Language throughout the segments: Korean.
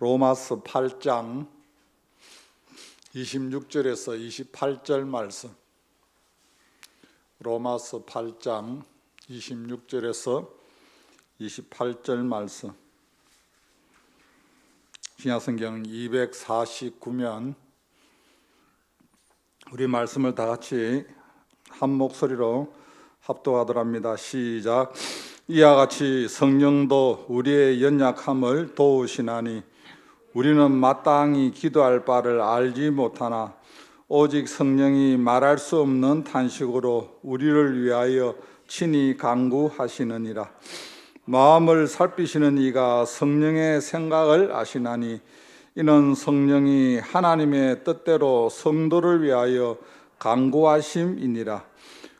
로마서 8장 26절에서 28절 말씀. 로마서 8장 26절에서 28절 말씀. 신약성경 249면 우리 말씀을 다 같이 한 목소리로 합독하더랍니다. 시작. 이와 같이 성령도 우리의 연약함을 도우시나니 우리는 마땅히 기도할 바를 알지 못하나 오직 성령이 말할 수 없는 탄식으로 우리를 위하여 친히 간구하시느니라. 마음을 살피시는 이가 성령의 생각을 아시나니 이는 성령이 하나님의 뜻대로 성도를 위하여 간구하심이니라.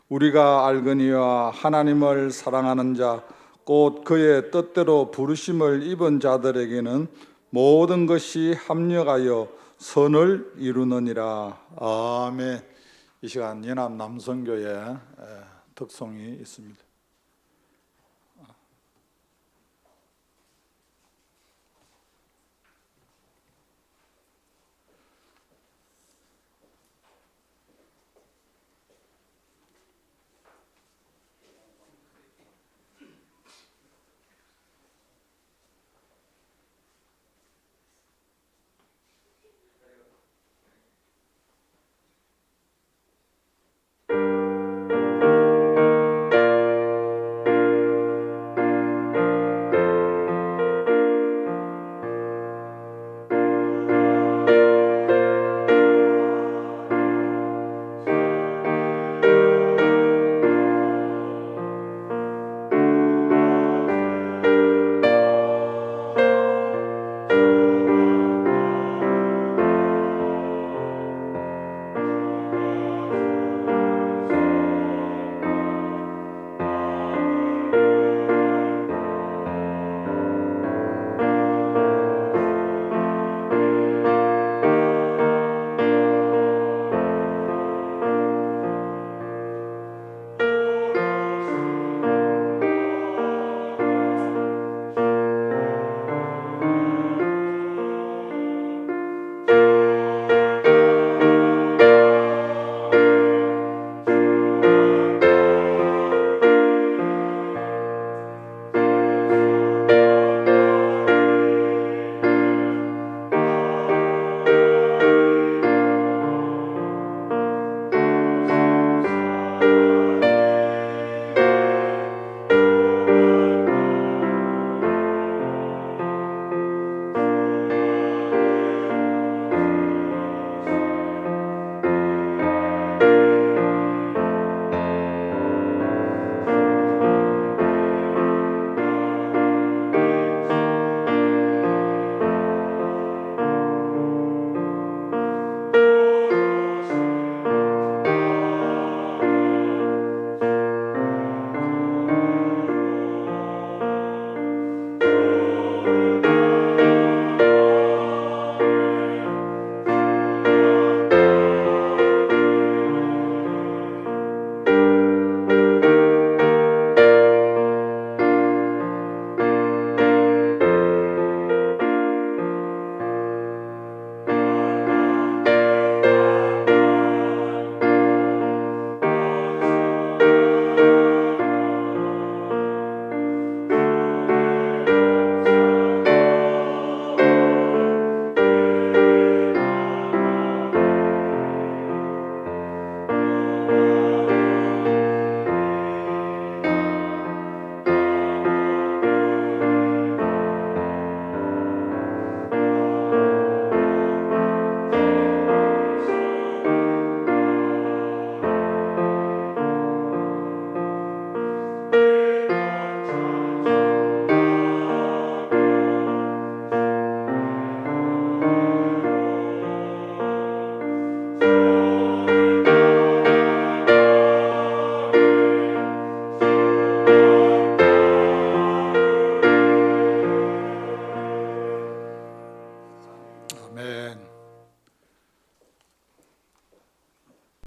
우리가 알거니와 하나님을 사랑하는 자 곧 그의 뜻대로 부르심을 입은 자들에게는 모든 것이 합력하여 선을 이루느니라. 아멘. 이 시간 연합 남성교회 특송이 있습니다.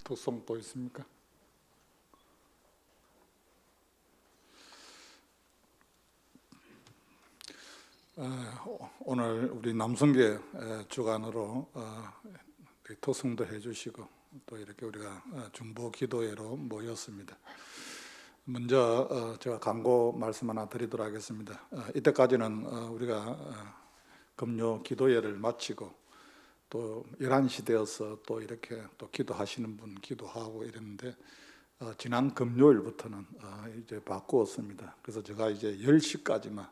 독송 또 있습니까? 오늘 우리 남성계 주간으로 토성도 해주시고 또 이렇게 우리가 중보 기도회로 모였습니다. 먼저 제가 광고 말씀 하나 드리도록 하겠습니다. 이때까지는 우리가 금요 기도회를 마치고 또 11시 되어서 또 이렇게 또 기도하시는 분 기도하고 이랬는데 지난 금요일부터는 이제 바꾸었습니다. 그래서 제가 이제 10시까지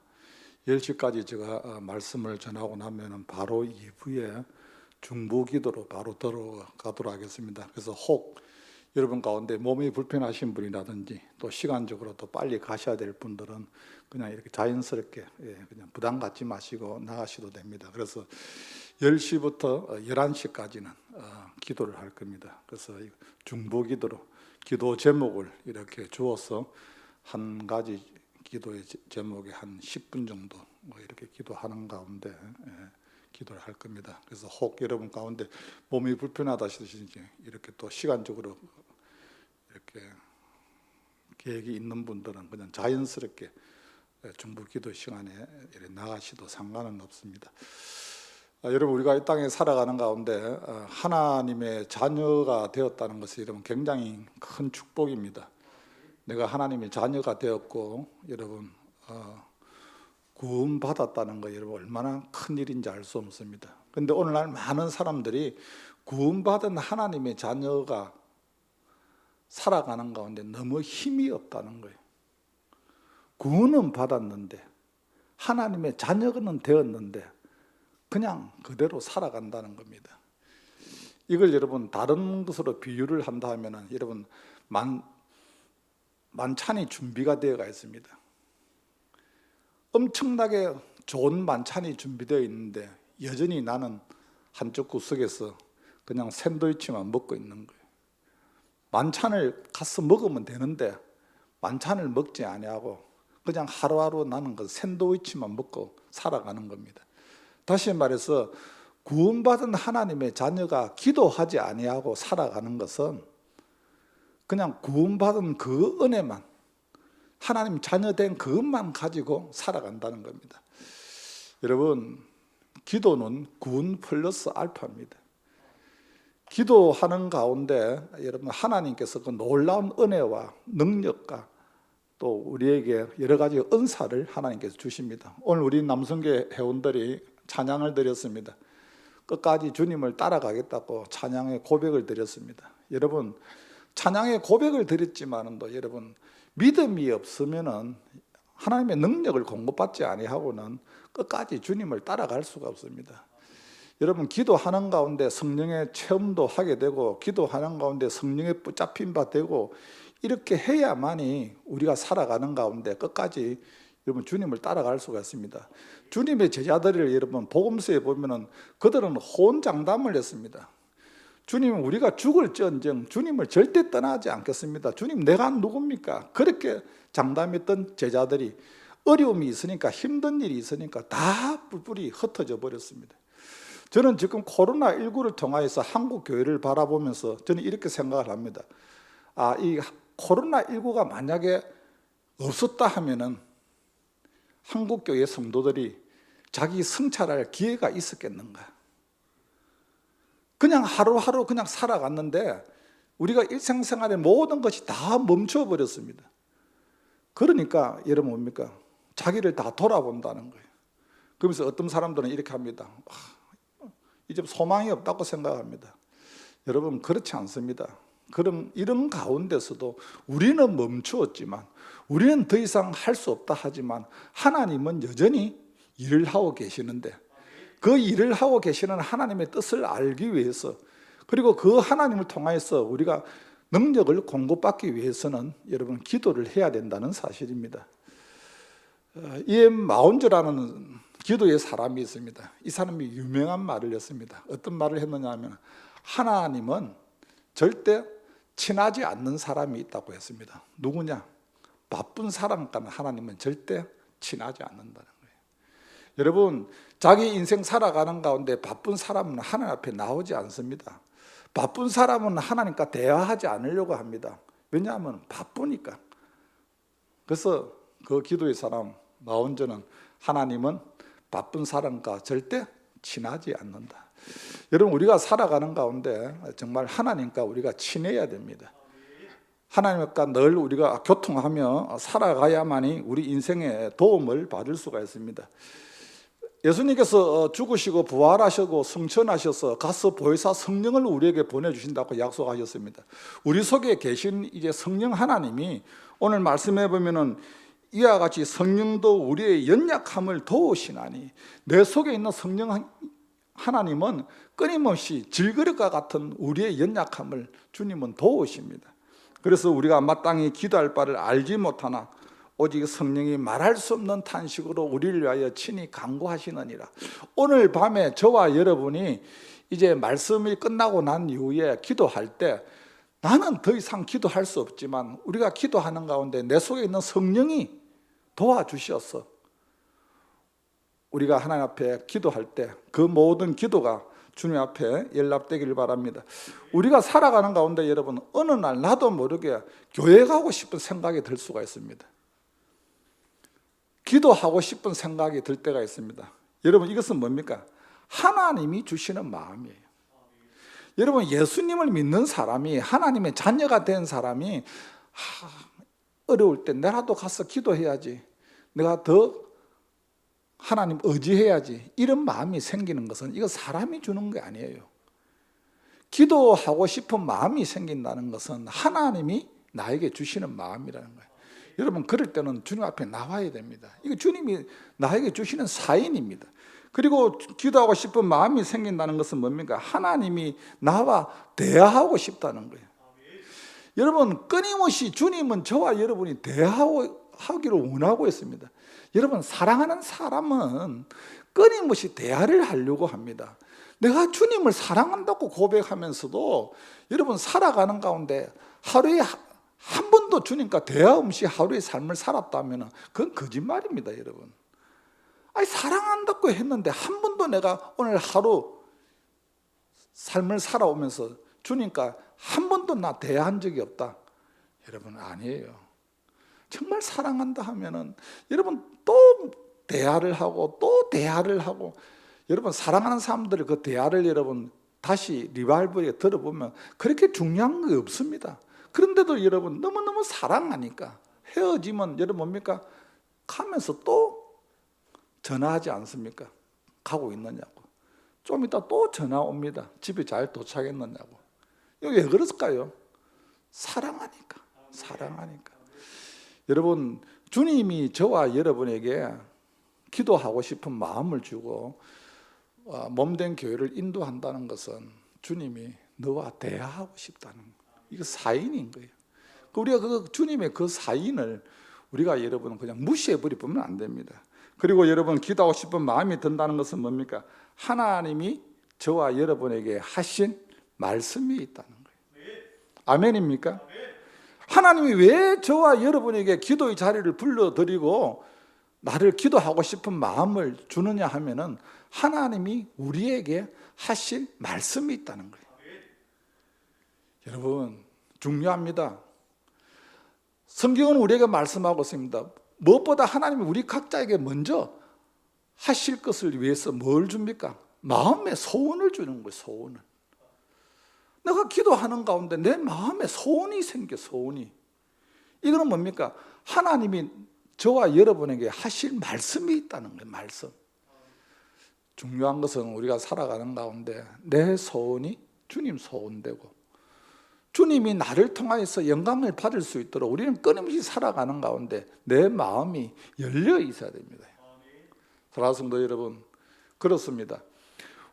제가 말씀을 전하고 나면은 바로 이후에 중보 기도로 바로 들어가도록 하겠습니다. 그래서 혹 여러분 가운데 몸이 불편하신 분이라든지 또 시간적으로 또 빨리 가셔야 될 분들은 그냥 이렇게 자연스럽게 그냥 부담 갖지 마시고 나가셔도 됩니다. 그래서 10시부터 11시까지는 기도를 할 겁니다. 그래서 중보 기도로 기도 제목을 이렇게 주어서 한 가지 기도의 제목에 한 10분 정도 이렇게 기도하는 가운데 기도를 할 겁니다. 그래서 혹 여러분 가운데 몸이 불편하다시든지 이렇게 또 시간적으로 이렇게 계획이 있는 분들은 그냥 자연스럽게 중보 기도 시간에 이렇게 나가셔도 상관은 없습니다. 여러분 우리가 이 땅에 살아가는 가운데 하나님의 자녀가 되었다는 것이 여러분 굉장히 큰 축복입니다. 내가 하나님의 자녀가 되었고 여러분 구원 받았다는 거 여러분 얼마나 큰 일인지 알 수 없습니다. 그런데 오늘날 많은 사람들이 구원받은 하나님의 자녀가 살아가는 가운데 너무 힘이 없다는 거예요. 구원은 받았는데 하나님의 자녀는 되었는데 그냥 그대로 살아간다는 겁니다. 이걸 여러분 다른 것으로 비유를 한다 하면은 여러분 만찬이 준비가 되어가 있습니다. 엄청나게 좋은 만찬이 준비되어 있는데 여전히 나는 한쪽 구석에서 그냥 샌드위치만 먹고 있는 거예요. 만찬을 가서 먹으면 되는데 만찬을 먹지 아니하고 그냥 하루하루 나는 그 샌드위치만 먹고 살아가는 겁니다. 다시 말해서 구원받은 하나님의 자녀가 기도하지 아니하고 살아가는 것은 그냥 구원받은 그 은혜만 하나님 자녀된 그것만 가지고 살아간다는 겁니다. 여러분 기도는 구원 플러스 알파입니다. 기도하는 가운데 여러분 하나님께서 그 놀라운 은혜와 능력과 또 우리에게 여러 가지 은사를 하나님께서 주십니다. 오늘 우리 남성계 회원들이 찬양을 드렸습니다. 끝까지 주님을 따라가겠다고 찬양의 고백을 드렸습니다. 여러분 찬양의 고백을 드렸지만은 또 여러분 믿음이 없으면은 하나님의 능력을 공급받지 아니하고는 끝까지 주님을 따라갈 수가 없습니다. 여러분 기도하는 가운데 성령의 체험도 하게 되고 기도하는 가운데 성령에 붙잡힌 바 되고 이렇게 해야만이 우리가 살아가는 가운데 끝까지 여러분 주님을 따라갈 수가 있습니다. 주님의 제자들을 여러분 복음서에 보면은 그들은 호언장담을 했습니다. 주님은 우리가 죽을지언정 주님을 절대 떠나지 않겠습니다. 주님 내가 누굽니까? 그렇게 장담했던 제자들이 어려움이 있으니까 힘든 일이 있으니까 다 뿔뿔이 흩어져 버렸습니다. 저는 지금 코로나19를 통하여서 한국 교회를 바라보면서 저는 이렇게 생각을 합니다. 이 코로나19가 만약에 없었다 하면은 한국 교회 성도들이 자기 성찰할 기회가 있었겠는가? 그냥 하루하루 그냥 살아갔는데 우리가 일상생활의 모든 것이 다 멈춰버렸습니다. 그러니까 여러분 뭡니까? 자기를 다 돌아본다는 거예요. 그러면서 어떤 사람들은 이렇게 합니다. 이제 소망이 없다고 생각합니다. 여러분 그렇지 않습니다. 그럼 이런 가운데서도 우리는 멈추었지만 우리는 더 이상 할 수 없다 하지만 하나님은 여전히 일을 하고 계시는데 그 일을 하고 계시는 하나님의 뜻을 알기 위해서 그리고 그 하나님을 통해서 우리가 능력을 공급받기 위해서는 여러분 기도를 해야 된다는 사실입니다. 이엠 마운즈라는 기도의 사람이 있습니다. 이 사람이 유명한 말을 했습니다. 어떤 말을 했느냐 하면 하나님은 절대 친하지 않는 사람이 있다고 했습니다. 누구냐? 바쁜 사람과는 하나님은 절대 친하지 않는다는 거예요. 여러분 자기 인생 살아가는 가운데 바쁜 사람은 하나님 앞에 나오지 않습니다. 바쁜 사람은 하나님과 대화하지 않으려고 합니다. 왜냐하면 바쁘니까. 그래서 그 기도의 사람 마운저는 하나님은 바쁜 사람과 절대 친하지 않는다. 여러분, 우리가 살아가는 가운데 정말 하나님과 우리가 친해야 됩니다. 하나님과 늘 우리가 교통하며 살아가야만이 우리 인생에 도움을 받을 수가 있습니다. 예수님께서 죽으시고 부활하시고 승천하셔서 가서 보혜사 성령을 우리에게 보내주신다고 약속하셨습니다. 우리 속에 계신 이제 성령 하나님이 오늘 말씀해 보면은 이와 같이 성령도 우리의 연약함을 도우시나니, 내 속에 있는 성령 하나님은 끊임없이 질그릇과 같은 우리의 연약함을 주님은 도우십니다. 그래서 우리가 마땅히 기도할 바를 알지 못하나 오직 성령이 말할 수 없는 탄식으로 우리를 위하여 친히 간구하시느니라. 오늘 밤에 저와 여러분이 이제 말씀이 끝나고 난 이후에 기도할 때, 나는 더 이상 기도할 수 없지만 우리가 기도하는 가운데 내 속에 있는 성령이 도와주셔서 우리가 하나님 앞에 기도할 때 그 모든 기도가 주님 앞에 연락되기를 바랍니다. 우리가 살아가는 가운데 여러분, 어느 날 나도 모르게 교회 가고 싶은 생각이 들 수가 있습니다. 기도하고 싶은 생각이 들 때가 있습니다. 여러분, 이것은 뭡니까? 하나님이 주시는 마음이에요. 여러분, 예수님을 믿는 사람이, 하나님의 자녀가 된 사람이 어려울 때 내라도 가서 기도해야지, 내가 더 하나님 의지해야지, 이런 마음이 생기는 것은 이거 사람이 주는 게 아니에요. 기도하고 싶은 마음이 생긴다는 것은 하나님이 나에게 주시는 마음이라는 거예요. 여러분, 그럴 때는 주님 앞에 나와야 됩니다. 이거 주님이 나에게 주시는 사인입니다. 그리고 기도하고 싶은 마음이 생긴다는 것은 뭡니까? 하나님이 나와 대화하고 싶다는 거예요. 여러분, 끊임없이 주님은 저와 여러분이 대화하기를 원하고 있습니다. 여러분, 사랑하는 사람은 끊임없이 대화를 하려고 합니다. 내가 주님을 사랑한다고 고백하면서도 여러분, 살아가는 가운데 하루에 한 번도 주님과 대화 없이 하루의 삶을 살았다면 그건 거짓말입니다, 여러분. 아니, 사랑한다고 했는데 한 번도 내가 오늘 하루 삶을 살아오면서 주님과 한 번도 나 대화한 적이 없다. 여러분, 아니에요. 정말 사랑한다 하면은 여러분 또 대화를 하고 또 대화를 하고, 여러분 사랑하는 사람들의 그 대화를 여러분 다시 리바이벌에 들어보면 그렇게 중요한 게 없습니다. 그런데도 여러분 너무너무 사랑하니까 헤어지면 여러분 뭡니까? 가면서 또 전화하지 않습니까? 가고 있느냐고. 좀 이따 또 전화 옵니다. 집에 잘 도착했느냐고. 이거 왜 그럴까요? 사랑하니까. 사랑하니까. 여러분, 주님이 저와 여러분에게 기도하고 싶은 마음을 주고 몸된 교회를 인도한다는 것은 주님이 너와 대화하고 싶다는 거예요. 이거 사인인 거예요. 우리가 그 주님의 그 사인을 우리가 여러분 그냥 무시해버리면 안 됩니다. 그리고 여러분, 기도하고 싶은 마음이 든다는 것은 뭡니까? 하나님이 저와 여러분에게 하신 말씀이 있다는 거예요. 아멘입니까? 하나님이 왜 저와 여러분에게 기도의 자리를 불러드리고 나를 기도하고 싶은 마음을 주느냐 하면은 하나님이 우리에게 하실 말씀이 있다는 거예요. 여러분, 중요합니다. 성경은 우리에게 말씀하고 있습니다. 무엇보다 하나님이 우리 각자에게 먼저 하실 것을 위해서 뭘 줍니까? 마음의 소원을 주는 거예요. 소원을. 내가 기도하는 가운데 내 마음에 소원이 생겨. 소원이. 이거는 뭡니까? 하나님이 저와 여러분에게 하실 말씀이 있다는 거예요. 말씀. 중요한 것은 우리가 살아가는 가운데 내 소원이 주님 소원되고 주님이 나를 통하여서 영광을 받을 수 있도록 우리는 끊임없이 살아가는 가운데 내 마음이 열려 있어야 됩니다. 사랑하는 성도 여러분, 그렇습니다.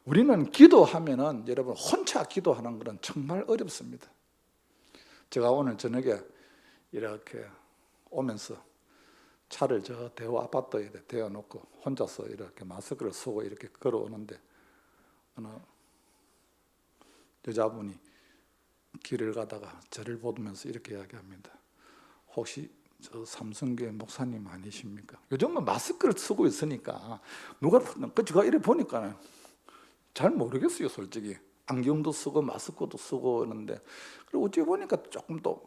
우리는 기도하면은 여러분 혼자 기도하는 것은 정말 어렵습니다. 제가 오늘 저녁에 이렇게 오면서 차를 저 대호 아파트에 대어놓고 혼자서 이렇게 마스크를 쓰고 이렇게 걸어오는데 어느 여자분이 길을 가다가 저를 보면서 이렇게 이야기합니다. 혹시 저 삼성교회 목사님 아니십니까? 요즘은 마스크를 쓰고 있으니까 누가 제가 이래 보니까 잘 모르겠어요, 솔직히. 안경도 쓰고 마스크도 쓰고 하는데, 그리고 어찌 보니까 조금 또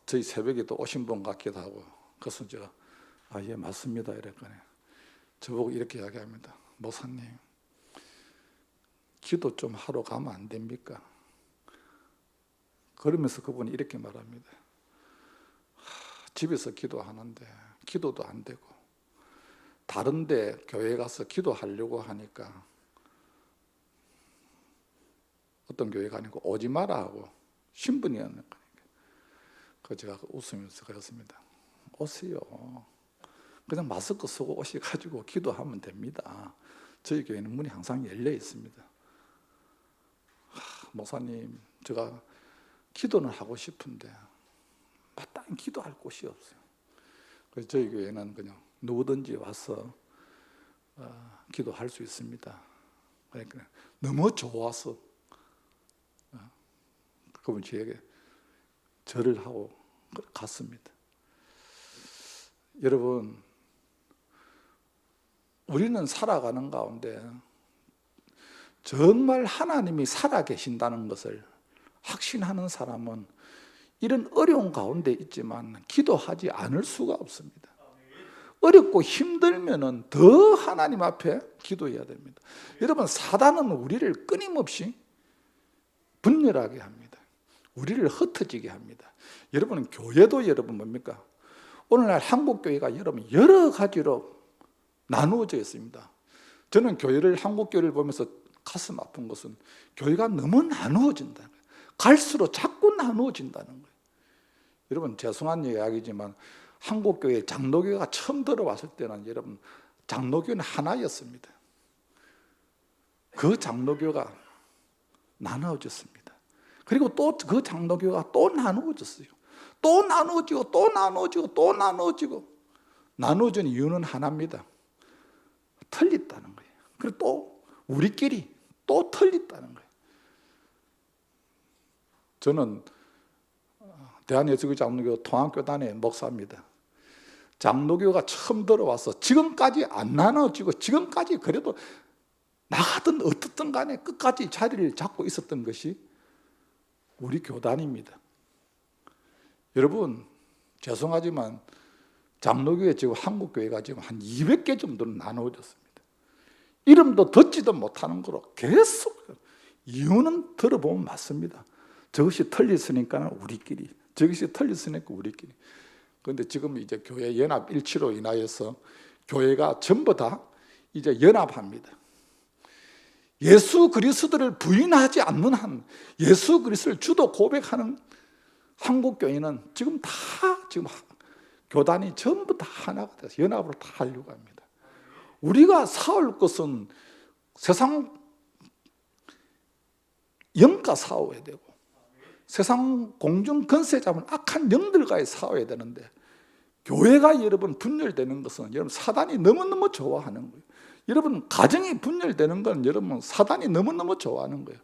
저희 새벽에 또 오신 분 같기도 하고, 그래서 제가 예 맞습니다 이랬거든요. 저보고 이렇게 이야기합니다. 목사님, 기도 좀 하러 가면 안 됩니까? 그러면서 그분이 이렇게 말합니다. 집에서 기도하는데 기도도 안 되고 다른 데 교회 가서 기도하려고 하니까 어떤 교회가 아니고 오지 마라 하고 신분이었는 거니까. 그래서 제가 웃으면서 그랬습니다. 오세요. 그냥 마스크 쓰고 오셔가지고 기도하면 됩니다. 저희 교회는 문이 항상 열려 있습니다. 목사님, 제가 기도는 하고 싶은데 마땅히 기도할 곳이 없어요. 그래서 저희 교회는 그냥 누구든지 와서 기도할 수 있습니다. 그러니까 너무 좋아서 그분 저에게 절을 하고 갔습니다. 여러분, 우리는 살아가는 가운데 정말 하나님이 살아계신다는 것을 확신하는 사람은 이런 어려운 가운데 있지만 기도하지 않을 수가 없습니다. 어렵고 힘들면은 더 하나님 앞에 기도해야 됩니다. 여러분, 사단은 우리를 끊임없이 분열하게 합니다. 우리를 흩어지게 합니다. 여러분은 교회도 여러분 뭡니까? 오늘날 한국교회가 여러분 여러 가지로 나누어져 있습니다. 저는 교회를, 한국교회를 보면서 가슴 아픈 것은 교회가 너무 나누어진다는 거예요. 갈수록 자꾸 나누어진다는 거예요. 여러분, 죄송한 이야기지만 한국교회 장로교회가 처음 들어왔을 때는 여러분 장로교회는 하나였습니다. 그 장로교가 나누어졌습니다. 그리고 또 그 장로교가 또 나누어졌어요. 또 나누어지고 또 나누어지고 또 나누어지고. 나누어진 이유는 하나입니다. 틀렸다는 거예요. 그리고 또 우리끼리 또 틀렸다는 거예요. 저는 대한예수교 장로교 통합교단의 목사입니다. 장로교가 처음 들어와서 지금까지 안 나눠지고 지금까지 그래도 나가든 어떻든 간에 끝까지 자리를 잡고 있었던 것이 우리 교단입니다. 여러분, 죄송하지만 장로교회 지금 한국교회가 지금 한 200개 정도는 나누어졌습니다. 이름도 듣지도 못하는 거로 계속. 이유는 들어보면 맞습니다. 저것이 틀렸으니까 우리끼리, 저것이 틀렸으니까 우리끼리. 그런데 지금 이제 교회 연합 일치로 인하여서 교회가 전부 다 이제 연합합니다. 예수 그리스도를 부인하지 않는 한, 예수 그리스도를 주도 고백하는 한국교회는 지금 교단이 전부 다 하나가 돼서 연합으로 다 하려고 합니다. 우리가 싸울 것은 세상 영과 싸워야 되고 세상 공중 권세 잡은 악한 영들과의 싸워야 되는데, 교회가 여러분 분열되는 것은 여러분 사단이 너무너무 좋아하는 거예요. 여러분 가정이 분열되는 건 여러분 사단이 너무너무 좋아하는 거예요.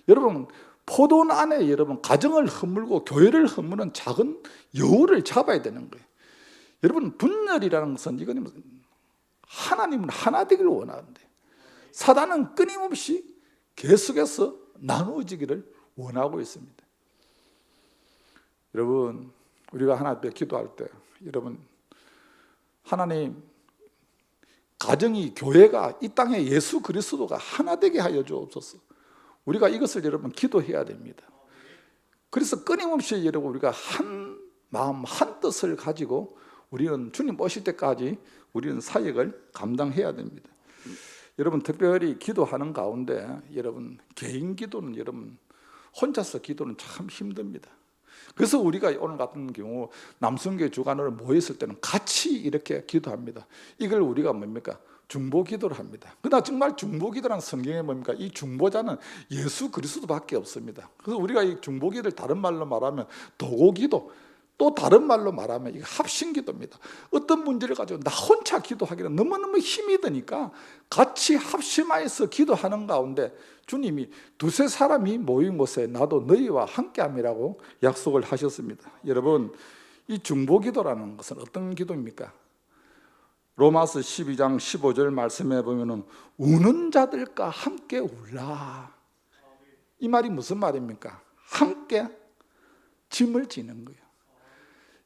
여러분 포도원 안에 여러분 가정을 허물고 교회를 허무는 작은 여우를 잡아야 되는 거예요. 여러분 분열이라는 것은 이거는 하나님은 하나 되기를 원하는데 사단은 끊임없이 계속해서 나누어지기를 원하고 있습니다. 여러분, 우리가 하나님 앞에 기도할 때 여러분, 하나님, 가정이, 교회가, 이 땅에 예수 그리스도가 하나 되게 하여 주옵소서. 우리가 이것을 여러분 기도해야 됩니다. 그래서 끊임없이 여러분 우리가 한 마음 한 뜻을 가지고 우리는 주님 오실 때까지 우리는 사역을 감당해야 됩니다. 여러분, 특별히 기도하는 가운데 여러분 개인 기도는 여러분 혼자서 기도는 참 힘듭니다. 그래서 우리가 오늘 같은 경우 남성교회 주간으로 모였을 때는 같이 이렇게 기도합니다. 이걸 우리가 뭡니까? 중보 기도를 합니다. 그러나 정말 중보 기도라는 성경에 뭡니까? 이 중보자는 예수 그리스도밖에 없습니다. 그래서 우리가 이 중보 기도를 다른 말로 말하면 도고 기도, 또 다른 말로 말하면 이거 합심 기도입니다. 어떤 문제를 가지고 나 혼자 기도하기는 너무너무 힘이 드니까 같이 합심하여서 기도하는 가운데 주님이 두세 사람이 모인 곳에 나도 너희와 함께함이라고 약속을 하셨습니다. 여러분, 이 중보 기도라는 것은 어떤 기도입니까? 로마서 12장 15절 말씀에 보면은 우는 자들과 함께 울라. 이 말이 무슨 말입니까? 함께 짐을 지는 거예요.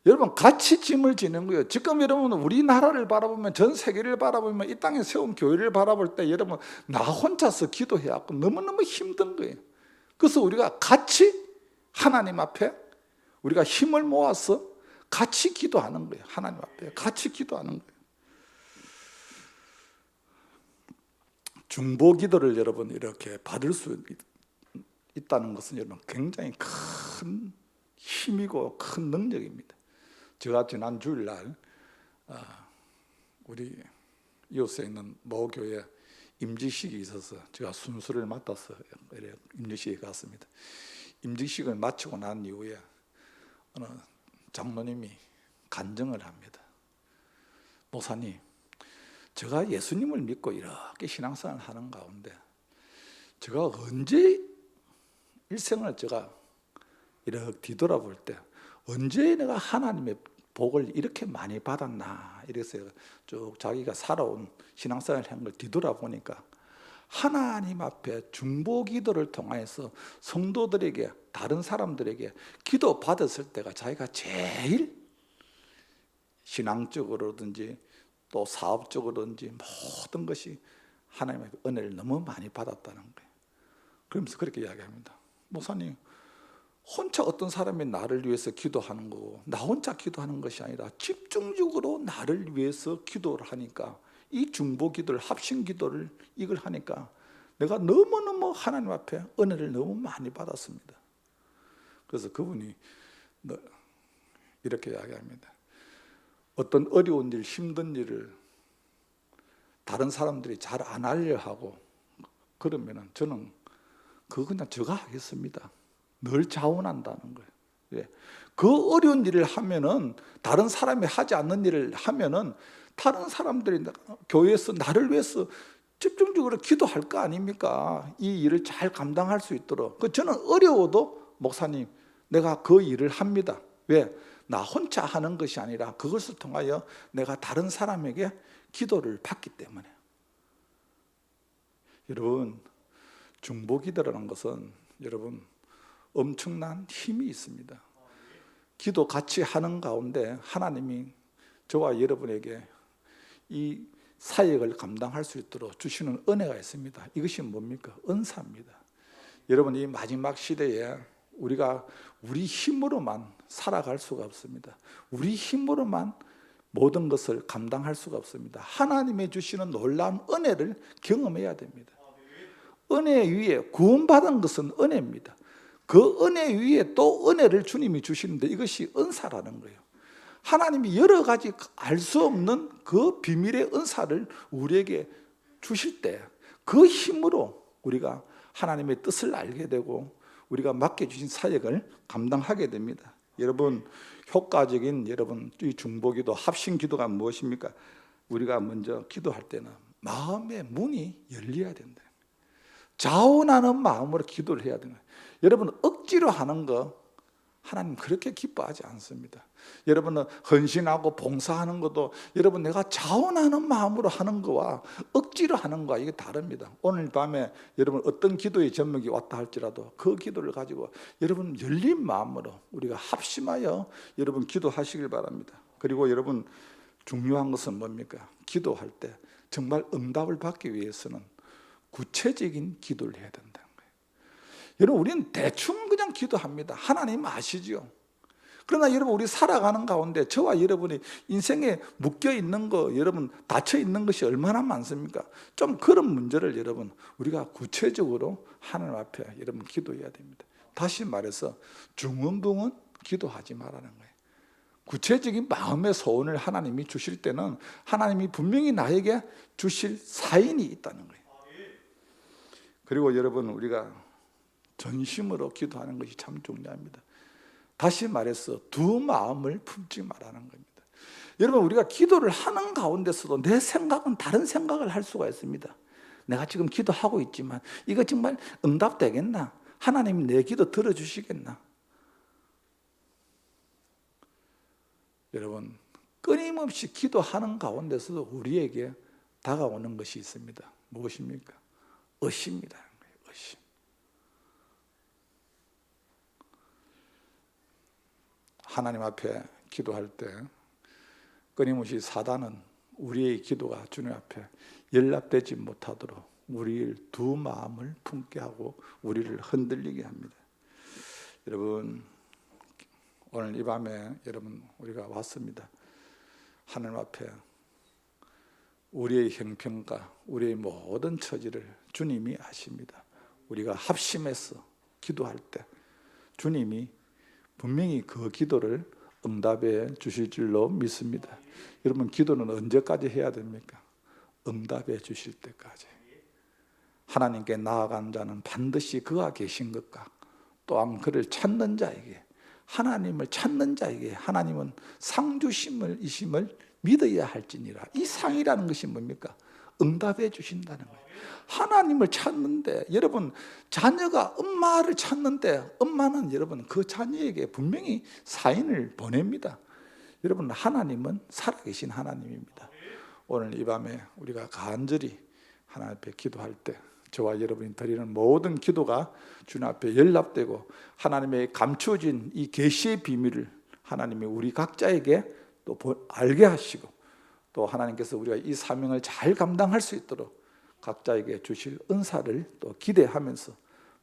여러분 같이 짐을 지는 거예요. 지금 여러분 우리나라를 바라보면, 전 세계를 바라보면, 이 땅에 세운 교회를 바라볼 때 여러분 나 혼자서 기도해갖고 너무너무 힘든 거예요. 그래서 우리가 같이 하나님 앞에 우리가 힘을 모아서 같이 기도하는 거예요. 하나님 앞에 같이 기도하는 거예요. 중보 기도를 여러분 이렇게 받을 수 있다는 것은 여러분 굉장히 큰 힘이고 큰 능력입니다. 제가 지난 주일날 우리 이웃에 있는 모 교회 임직식이 있어서 제가 순서를 맡아서 임직식에 갔습니다. 임직식을 마치고 난 이후에 어느 장로님이 간증을 합니다. 목사님, 제가 예수님을 믿고 이렇게 신앙생활을 하는 가운데 제가 언제 일생을 제가 이렇게 뒤돌아볼 때 언제 내가 하나님의 복을 이렇게 많이 받았나, 이래서 쭉 자기가 살아온 신앙생활을 한 걸 뒤돌아보니까 하나님 앞에 중보 기도를 통해서 성도들에게, 다른 사람들에게 기도 받았을 때가 자기가 제일 신앙적으로든지 또 사업적으로든지 모든 것이 하나님의 은혜를 너무 많이 받았다는 거예요. 그러면서 그렇게 이야기합니다. 목사님, 혼자 어떤 사람이 나를 위해서 기도하는 거고 나 혼자 기도하는 것이 아니라 집중적으로 나를 위해서 기도를 하니까, 이 중보 기도를, 합심 기도를 이걸 하니까 내가 너무너무 하나님 앞에 은혜를 너무 많이 받았습니다. 그래서 그분이 이렇게 이야기합니다. 어떤 어려운 일, 힘든 일을 다른 사람들이 잘 안 하려 하고 그러면은 저는 그거 그냥 제가 하겠습니다. 늘 자원한다는 거예요. 예. 그 어려운 일을 하면은, 다른 사람이 하지 않는 일을 하면은 다른 사람들이 교회에서 나를 위해서 집중적으로 기도할 거 아닙니까? 이 일을 잘 감당할 수 있도록. 저는 어려워도 목사님, 내가 그 일을 합니다. 왜? 나 혼자 하는 것이 아니라 그것을 통하여 내가 다른 사람에게 기도를 받기 때문에. 여러분, 중보기도라는 것은 여러분 엄청난 힘이 있습니다. 기도 같이 하는 가운데 하나님이 저와 여러분에게 이 사역을 감당할 수 있도록 주시는 은혜가 있습니다. 이것이 뭡니까? 은사입니다. 여러분, 이 마지막 시대에 우리가 우리 힘으로만 살아갈 수가 없습니다. 우리 힘으로만 모든 것을 감당할 수가 없습니다. 하나님의 주시는 놀라운 은혜를 경험해야 됩니다. 은혜 위에, 구원받은 것은 은혜입니다. 그 은혜 위에 또 은혜를 주님이 주시는데 이것이 은사라는 거예요. 하나님이 여러 가지 알 수 없는 그 비밀의 은사를 우리에게 주실 때 그 힘으로 우리가 하나님의 뜻을 알게 되고 우리가 맡겨주신 사역을 감당하게 됩니다. 여러분, 효과적인 이 중보기도, 합심기도가 무엇입니까? 우리가 먼저 기도할 때는 마음의 문이 열려야 된다. 자원하는 마음으로 기도를 해야 되는 거예요. 여러분, 억지로 하는 거 하나님 그렇게 기뻐하지 않습니다. 여러분은 헌신하고 봉사하는 것도 여러분 내가 자원하는 마음으로 하는 거와 억지로 하는 거와 이게 다릅니다. 오늘 밤에 여러분 어떤 기도의 제목이 왔다 할지라도 그 기도를 가지고 여러분 열린 마음으로 우리가 합심하여 여러분 기도하시길 바랍니다. 그리고 여러분 중요한 것은 뭡니까? 기도할 때 정말 응답을 받기 위해서는 구체적인 기도를 해야 된다는 거예요. 여러분, 우리는 대충 그냥 기도합니다. 하나님 아시죠? 그러나 여러분, 우리 살아가는 가운데 저와 여러분이 인생에 묶여 있는 거, 여러분 닫혀 있는 것이 얼마나 많습니까? 좀 그런 문제를 여러분 우리가 구체적으로 하나님 앞에 여러분 기도해야 됩니다. 다시 말해서 중언부언 기도하지 말라는 거예요. 구체적인 마음의 소원을 하나님이 주실 때는 하나님이 분명히 나에게 주실 사인이 있다는 거예요. 그리고 여러분, 우리가 전심으로 기도하는 것이 참 중요합니다. 다시 말해서 두 마음을 품지 말라는 겁니다. 여러분, 우리가 기도를 하는 가운데서도 내 생각은 다른 생각을 할 수가 있습니다. 내가 지금 기도하고 있지만 이거 정말 응답되겠나? 하나님이 내 기도 들어주시겠나? 여러분, 끊임없이 기도하는 가운데서도 우리에게 다가오는 것이 있습니다. 무엇입니까? 의심이라는 거예요. 의심. 하나님 앞에 기도할 때 끊임없이 사단은 우리의 기도가 주님 앞에 연락되지 못하도록 우리의 두 마음을 품게 하고 우리를 흔들리게 합니다. 여러분, 오늘 이 밤에 여러분 우리가 왔습니다. 하나님 앞에 우리의 형편과 우리의 모든 처지를 주님이 아십니다. 우리가 합심해서 기도할 때 주님이 분명히 그 기도를 응답해 주실 줄로 믿습니다. 여러분, 기도는 언제까지 해야 됩니까? 응답해 주실 때까지. 하나님께 나아간 자는 반드시 그가 계신 것과 또한 그를 찾는 자에게, 하나님을 찾는 자에게 하나님은 상주심을 믿어야 할지니라. 이 상이라는 것이 뭡니까? 응답해 주신다는 거예요. 하나님을 찾는데, 여러분 자녀가 엄마를 찾는데 엄마는 여러분 그 자녀에게 분명히 사인을 보냅니다. 여러분, 하나님은 살아계신 하나님입니다. 오늘 이 밤에 우리가 간절히 하나님 앞에 기도할 때 저와 여러분이 드리는 모든 기도가 주님 앞에 연락되고 하나님의 감추어진 이 계시의 비밀을 하나님이 우리 각자에게 또 알게 하시고, 또 하나님께서 우리가 이 사명을 잘 감당할 수 있도록 각자에게 주실 은사를 또 기대하면서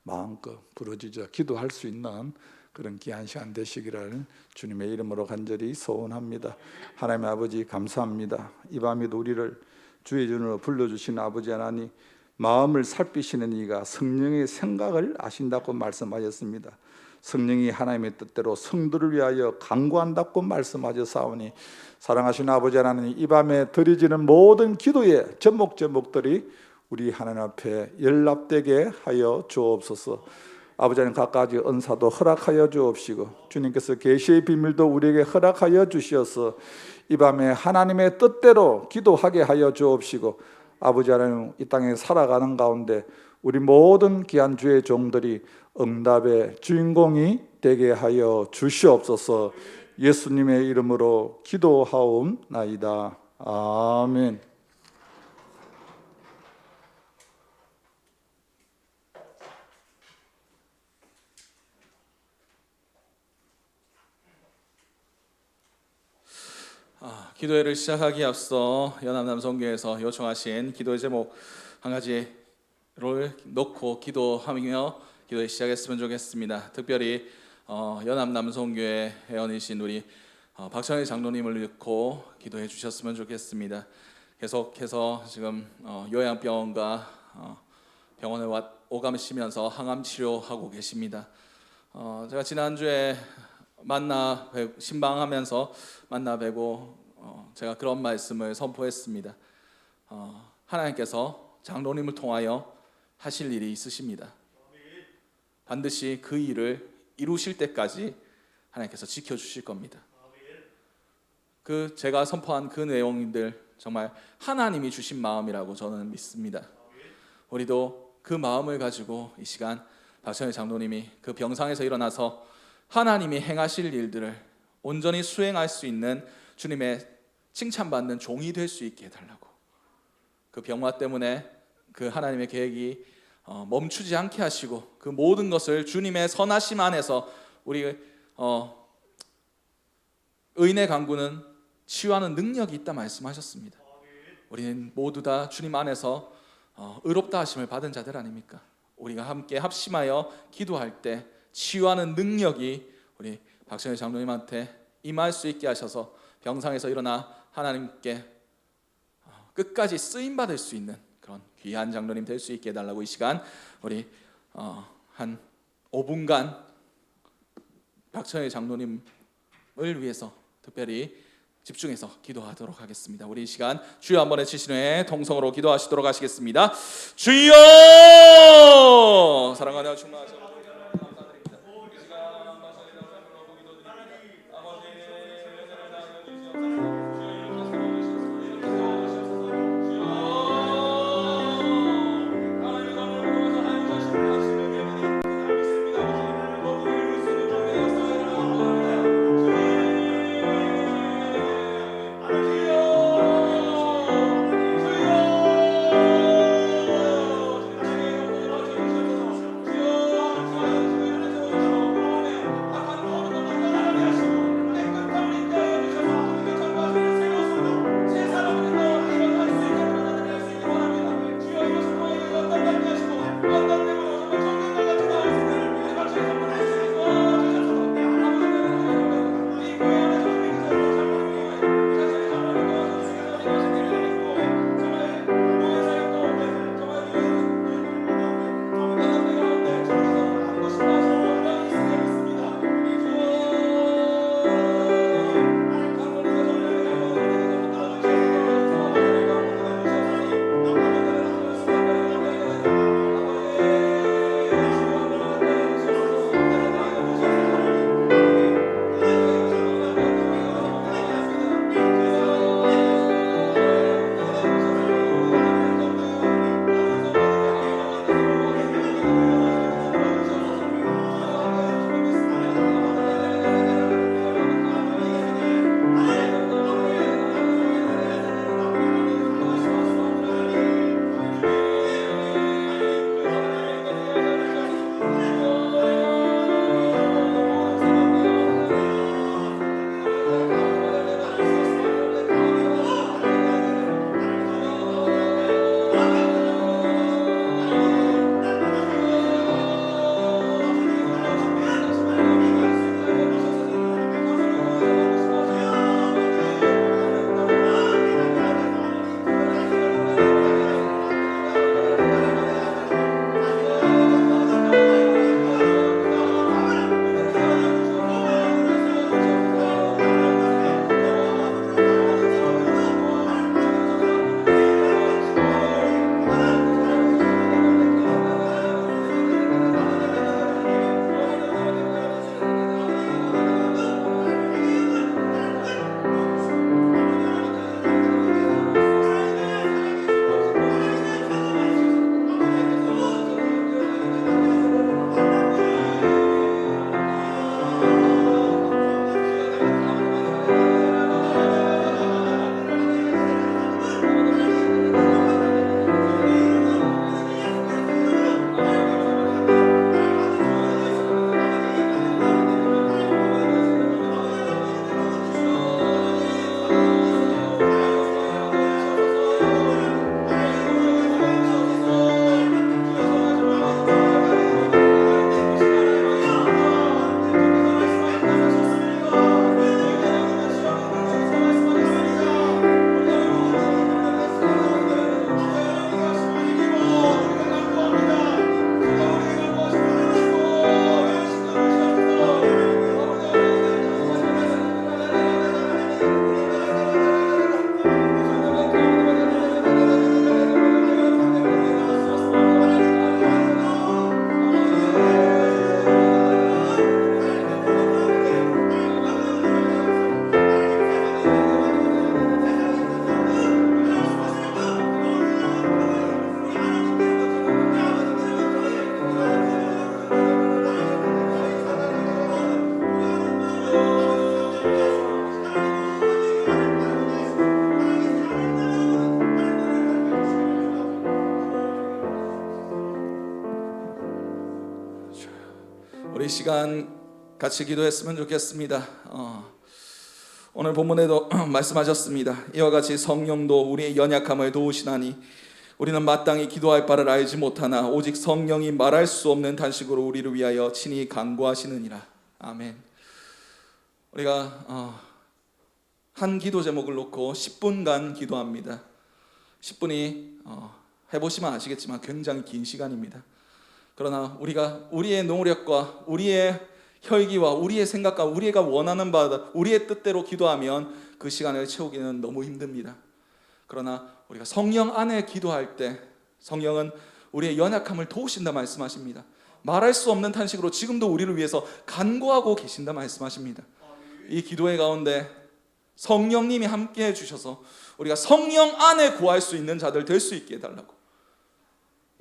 마음껏 부르짖어 기도할 수 있는 그런 귀한 시간 되시기를 주님의 이름으로 간절히 소원합니다. 하나님의 아버지, 감사합니다. 이 밤에도 우리를 주의 전으로 불러주신 아버지 하나님, 마음을 살피시는 이가 성령의 생각을 아신다고 말씀하셨습니다. 성령이 하나님의 뜻대로 성도를 위하여 간구한다고 말씀하셨사오니, 사랑하시는 아버지 하나님, 이 밤에 드려지는 모든 기도의 제목들이 우리 하나님 앞에 연락되게 하여 주옵소서. 아버지 하나님, 각가지 은사도 허락하여 주옵시고 주님께서 계시의 비밀도 우리에게 허락하여 주시어서 이 밤에 하나님의 뜻대로 기도하게 하여 주옵시고, 아버지 하나님, 이 땅에 살아가는 가운데 우리 모든 귀한 주의 종들이 응답의 주인공이 되게 하여 주시옵소서. 예수님의 이름으로 기도하옵나이다. 아멘. 기도회를 시작하기에 앞서 연합남성교회에서 요청하신 기도의 제목 한 가지를 놓고 기도하며 기도회 시작했으면 좋겠습니다. 특별히 연합남성교회 회원이신 우리 박찬희 장로님을 놓고 기도해 주셨으면 좋겠습니다. 계속해서 지금 요양병원과 병원에 오가시면서 항암 치료하고 계십니다. 제가 지난주에 신방하면서 만나 뵈고 제가 그런 말씀을 선포했습니다. 하나님께서 장로님을 통하여 하실 일이 있으십니다. 반드시 그 일을 이루실 때까지 하나님께서 지켜주실 겁니다. 제가 선포한 그 내용들 정말 하나님이 주신 마음이라고 저는 믿습니다. 우리도 그 마음을 가지고 이 시간 박찬희 장로님이 그 병상에서 일어나서 하나님이 행하실 일들을 온전히 수행할 수 있는 주님의 칭찬받는 종이 될 수 있게 해달라고, 그 병화 때문에 그 하나님의 계획이 멈추지 않게 하시고 그 모든 것을 주님의 선하심 안에서 우리 의인의 강구는 치유하는 능력이 있다 말씀하셨습니다. 우리는 모두 다 주님 안에서 의롭다 하심을 받은 자들 아닙니까? 우리가 함께 합심하여 기도할 때 치유하는 능력이 우리 박찬희 장로님한테 임할 수 있게 하셔서 병상에서 일어나 하나님께 끝까지 쓰임 받을 수 있는 그런 귀한 장로님 될 수 있게 해달라고 이 시간 우리 한 5분간 박찬희 장로님을 위해서 특별히 집중해서 기도하도록 하겠습니다. 우리 이 시간 주여 한번 외치신 후에 통성으로 기도하시도록 하시겠습니다. 주여! 사랑하며 충만하셔 우리 이 시간 같이 기도했으면 좋겠습니다. 오늘 본문에도 말씀하셨습니다. 이와 같이 성령도 우리의 연약함을 도우시나니 우리는 마땅히 기도할 바를 알지 못하나 오직 성령이 말할 수 없는 단식으로 우리를 위하여 친히 간구하시느니라. 아멘. 우리가 한 기도 제목을 놓고 10분간 기도합니다. 10분이 해보시면 아시겠지만 굉장히 긴 시간입니다. 그러나 우리가 우리의 노력과 우리의 혈기와 우리의 생각과 우리가 원하는 바, 우리의 뜻대로 기도하면 그 시간을 채우기는 너무 힘듭니다. 그러나 우리가 성령 안에 기도할 때 성령은 우리의 연약함을 도우신다 말씀하십니다. 말할 수 없는 탄식으로 지금도 우리를 위해서 간구하고 계신다 말씀하십니다. 이 기도의 가운데 성령님이 함께 해주셔서 우리가 성령 안에 구할 수 있는 자들 될 수 있게 해달라고,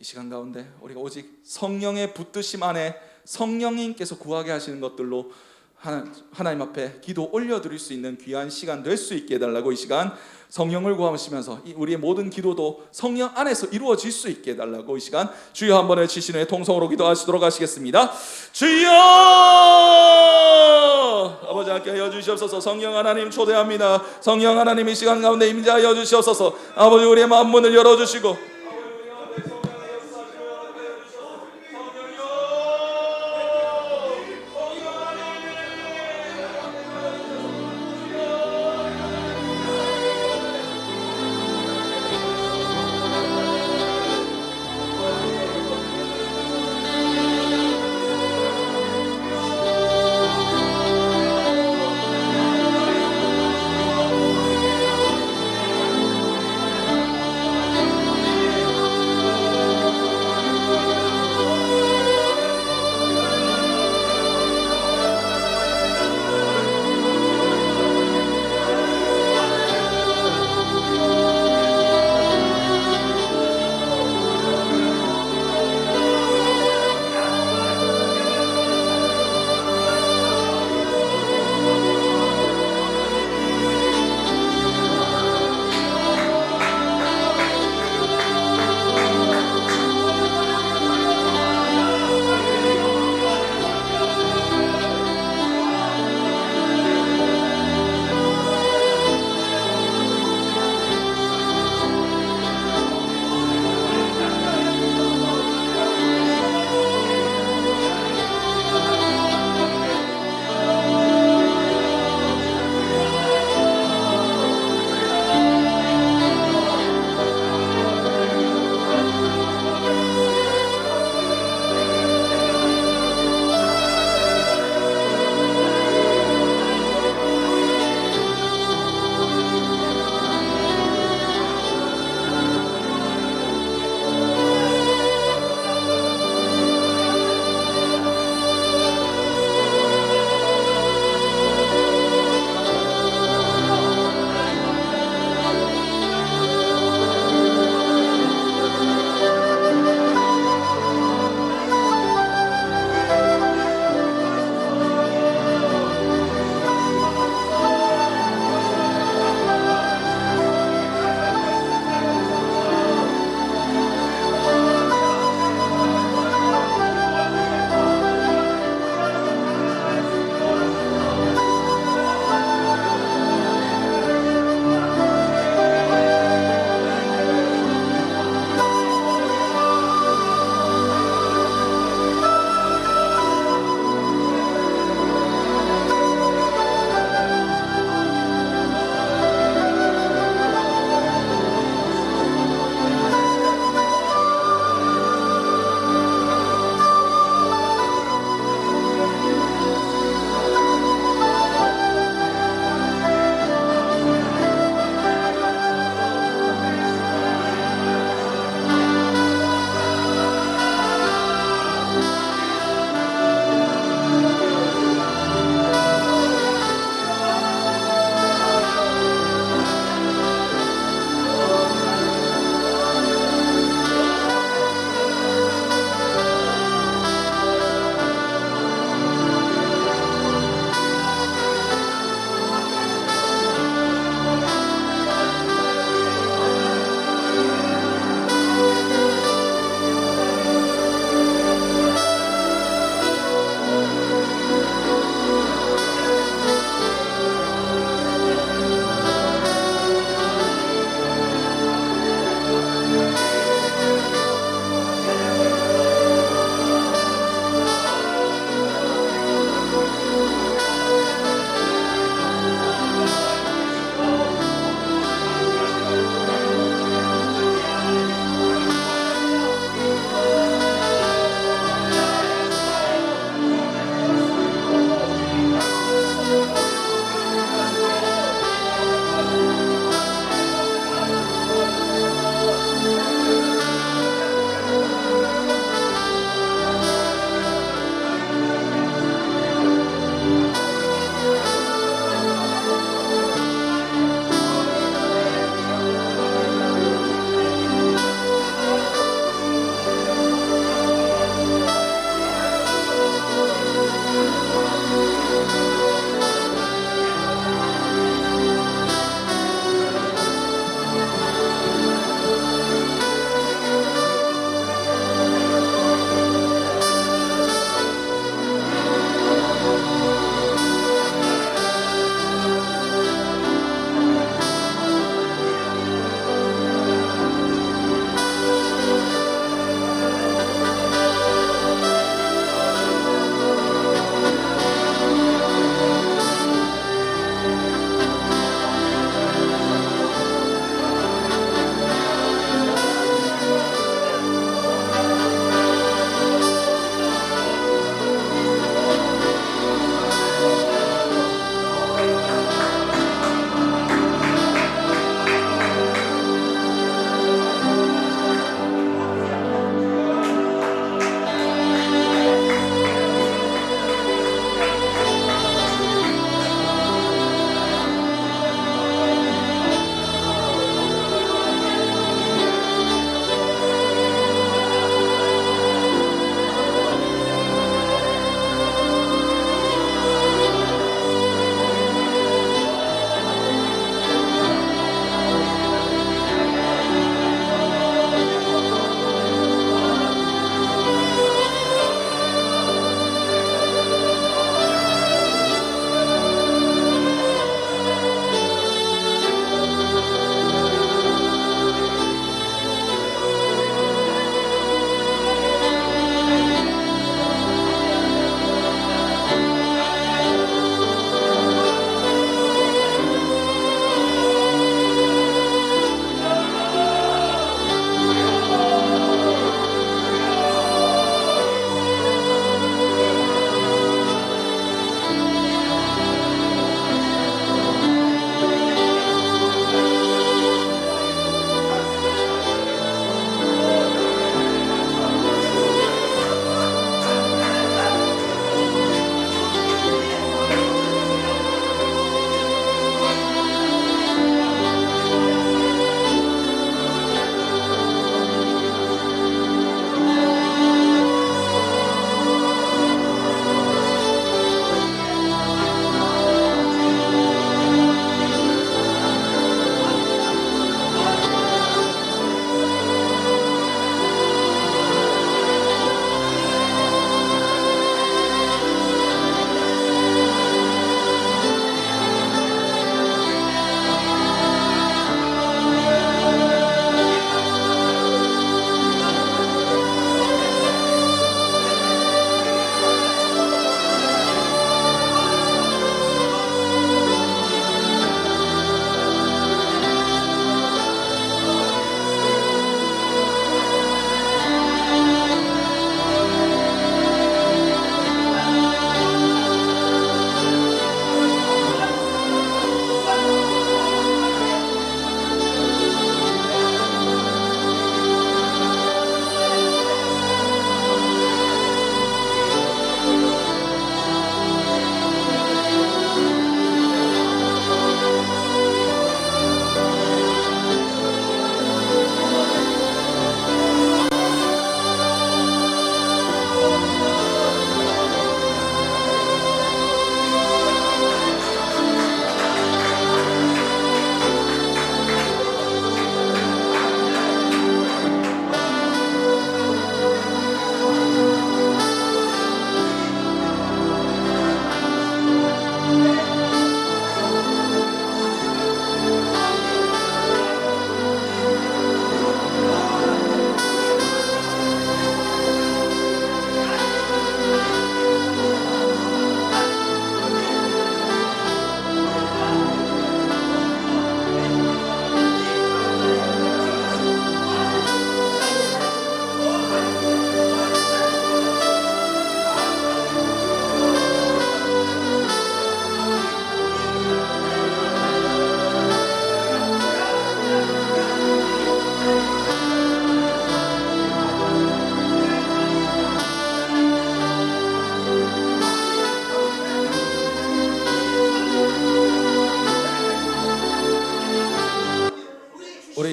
이 시간 가운데 우리가 오직 성령의 붙드심 안에 성령님께서 구하게 하시는 것들로 하나님 앞에 기도 올려드릴 수 있는 귀한 시간 될 수 있게 해달라고, 이 시간 성령을 구하시면서 우리의 모든 기도도 성령 안에서 이루어질 수 있게 해달라고 이 시간 주여 한번 외치신 후에 통성으로 기도하시도록 하시겠습니다. 주여! 아버지 함께 하여 주시옵소서. 성령 하나님 초대합니다. 성령 하나님 이 시간 가운데 임재하여 주시옵소서. 아버지 우리의 마음 문을 열어주시고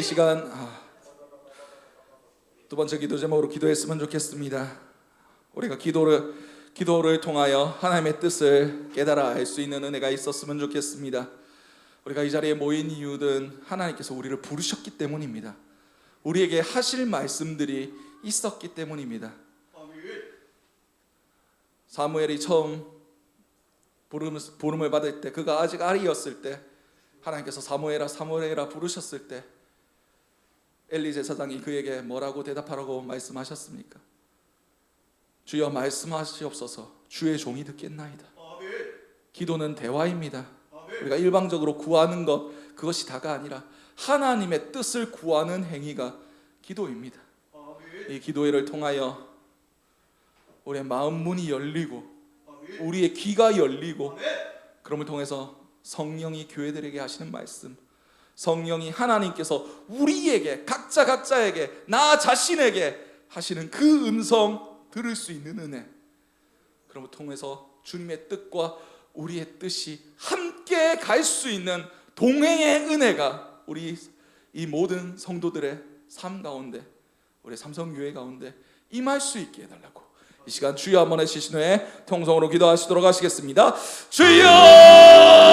시간 두 번째 기도 제목으로 기도했으면 좋겠습니다. 우리가 기도를 통하여 하나님의 뜻을 깨달아 알 수 있는 은혜가 있었으면 좋겠습니다. 우리가 이 자리에 모인 이유는 하나님께서 우리를 부르셨기 때문입니다. 우리에게 하실 말씀들이 있었기 때문입니다. 사무엘이 처음 부름을 받을 때, 그가 아직 아이였을 때 하나님께서 사무엘아 사무엘아 부르셨을 때 엘리 제사장이 그에게 뭐라고 대답하라고 말씀하셨습니까? 주여 말씀하시옵소서, 주의 종이 듣겠나이다. 기도는 대화입니다. 우리가 일방적으로 구하는 것, 그것이 다가 아니라 하나님의 뜻을 구하는 행위가 기도입니다. 이 기도회를 통하여 우리의 마음 문이 열리고 우리의 귀가 열리고, 그럼을 통해서 성령이 교회들에게 하시는 말씀, 성령이 하나님께서 우리에게 각자에게 나 자신에게 하시는 그 음성 들을 수 있는 은혜, 그럼을 통해서 주님의 뜻과 우리의 뜻이 함께 갈 수 있는 동행의 은혜가 우리 이 모든 성도들의 삶 가운데, 우리 삼성교회 가운데 임할 수 있게 해달라고 이 시간 주여 한번 해주신 후에 통성으로 기도하시도록 하시겠습니다. 주여!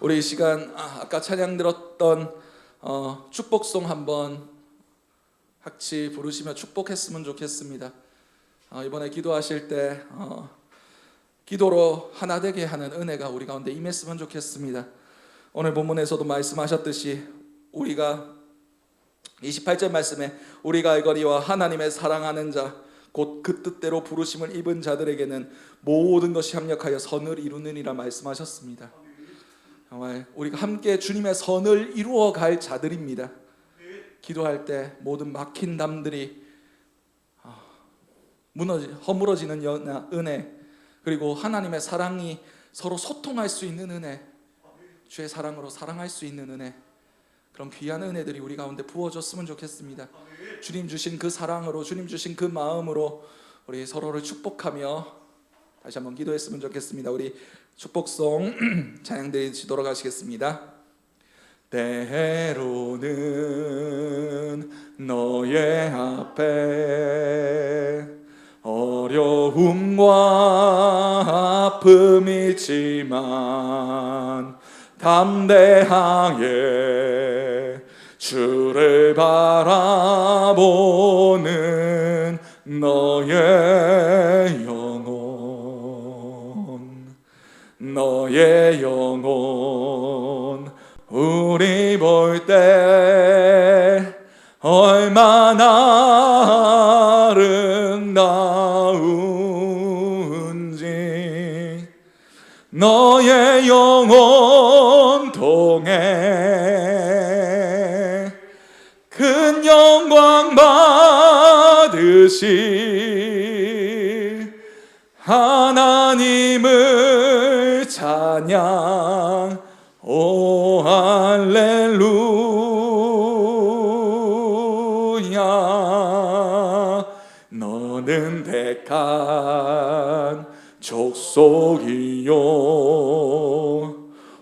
우리 이 시간 아까 찬양 들었던 축복송 한번 같이 부르시며 축복했으면 좋겠습니다. 이번에 기도하실 때 기도로 하나 되게 하는 은혜가 우리 가운데 임했으면 좋겠습니다. 오늘 본문에서도 말씀하셨듯이 우리가 28절 말씀에 우리가 알거니와 하나님의 사랑하는 자 곧 그 뜻대로 부르심을 입은 자들에게는 모든 것이 합력하여 선을 이루느니라 말씀하셨습니다. 정말 우리가 함께 주님의 선을 이루어 갈 자들입니다. 기도할 때 모든 막힌 담들이 허물어지는 은혜, 그리고 하나님의 사랑이 서로 소통할 수 있는 은혜, 주의 사랑으로 사랑할 수 있는 은혜, 그런 귀한 은혜들이 우리 가운데 부어졌으면 좋겠습니다. 주님 주신 그 사랑으로, 주님 주신 그 마음으로 우리 서로를 축복하며 다시 한번 기도했으면 좋겠습니다. 우리 축복송 찬양 드리도록 하시겠습니다. 때로는 너의 앞에 어려움과 아픔이지만 담대하게 주를 바라보는 너의 영혼 우리 볼 때 얼마나 아름다운지 너의 영혼 통해 큰 영광 받으시 하나님을 찬양 오 할렐루야. 너는 택한 족속이요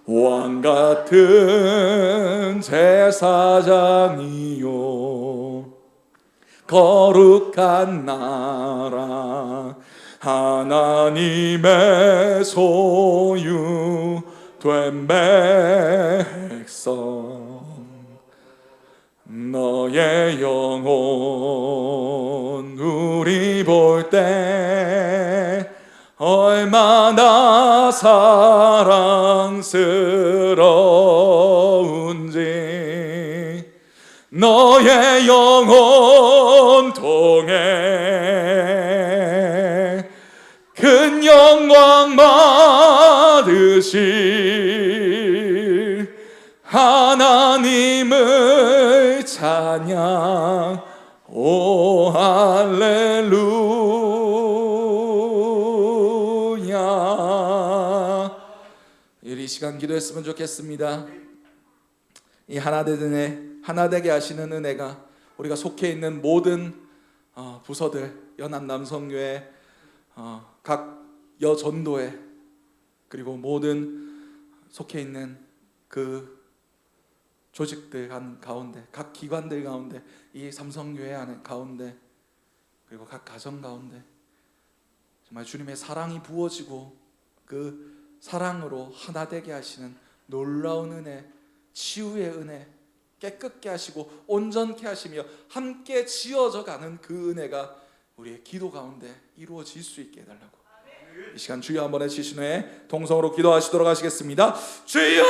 왕 같은 제사장이요 거룩한 나라 하나님의 소유된 백성 너의 영혼 우리 볼 때 얼마나 사랑스러운지 너의 영혼 통해 큰 영광 받으실 하나님을 찬양 오 할렐루야. 이 시간 기도했으면 좋겠습니다. 이 하나 되게 하시는 은혜가 우리가 속해 있는 모든 부서들, 연합 남성교회, 각 여전도회, 그리고 모든 속해 있는 그 조직들 가운데, 각 기관들 가운데, 이 삼성교회 안에 가운데, 그리고 각 가정 가운데 정말 주님의 사랑이 부어지고 그 사랑으로 하나 되게 하시는 놀라운 은혜, 치유의 은혜, 깨끗게 하시고 온전케 하시며 함께 지어져 가는 그 은혜가 우리의 기도 가운데 이루어질 수 있게 해달라고 이 시간 주여 한번 해주신 후에 동성으로 기도하시도록 하시겠습니다. 주여!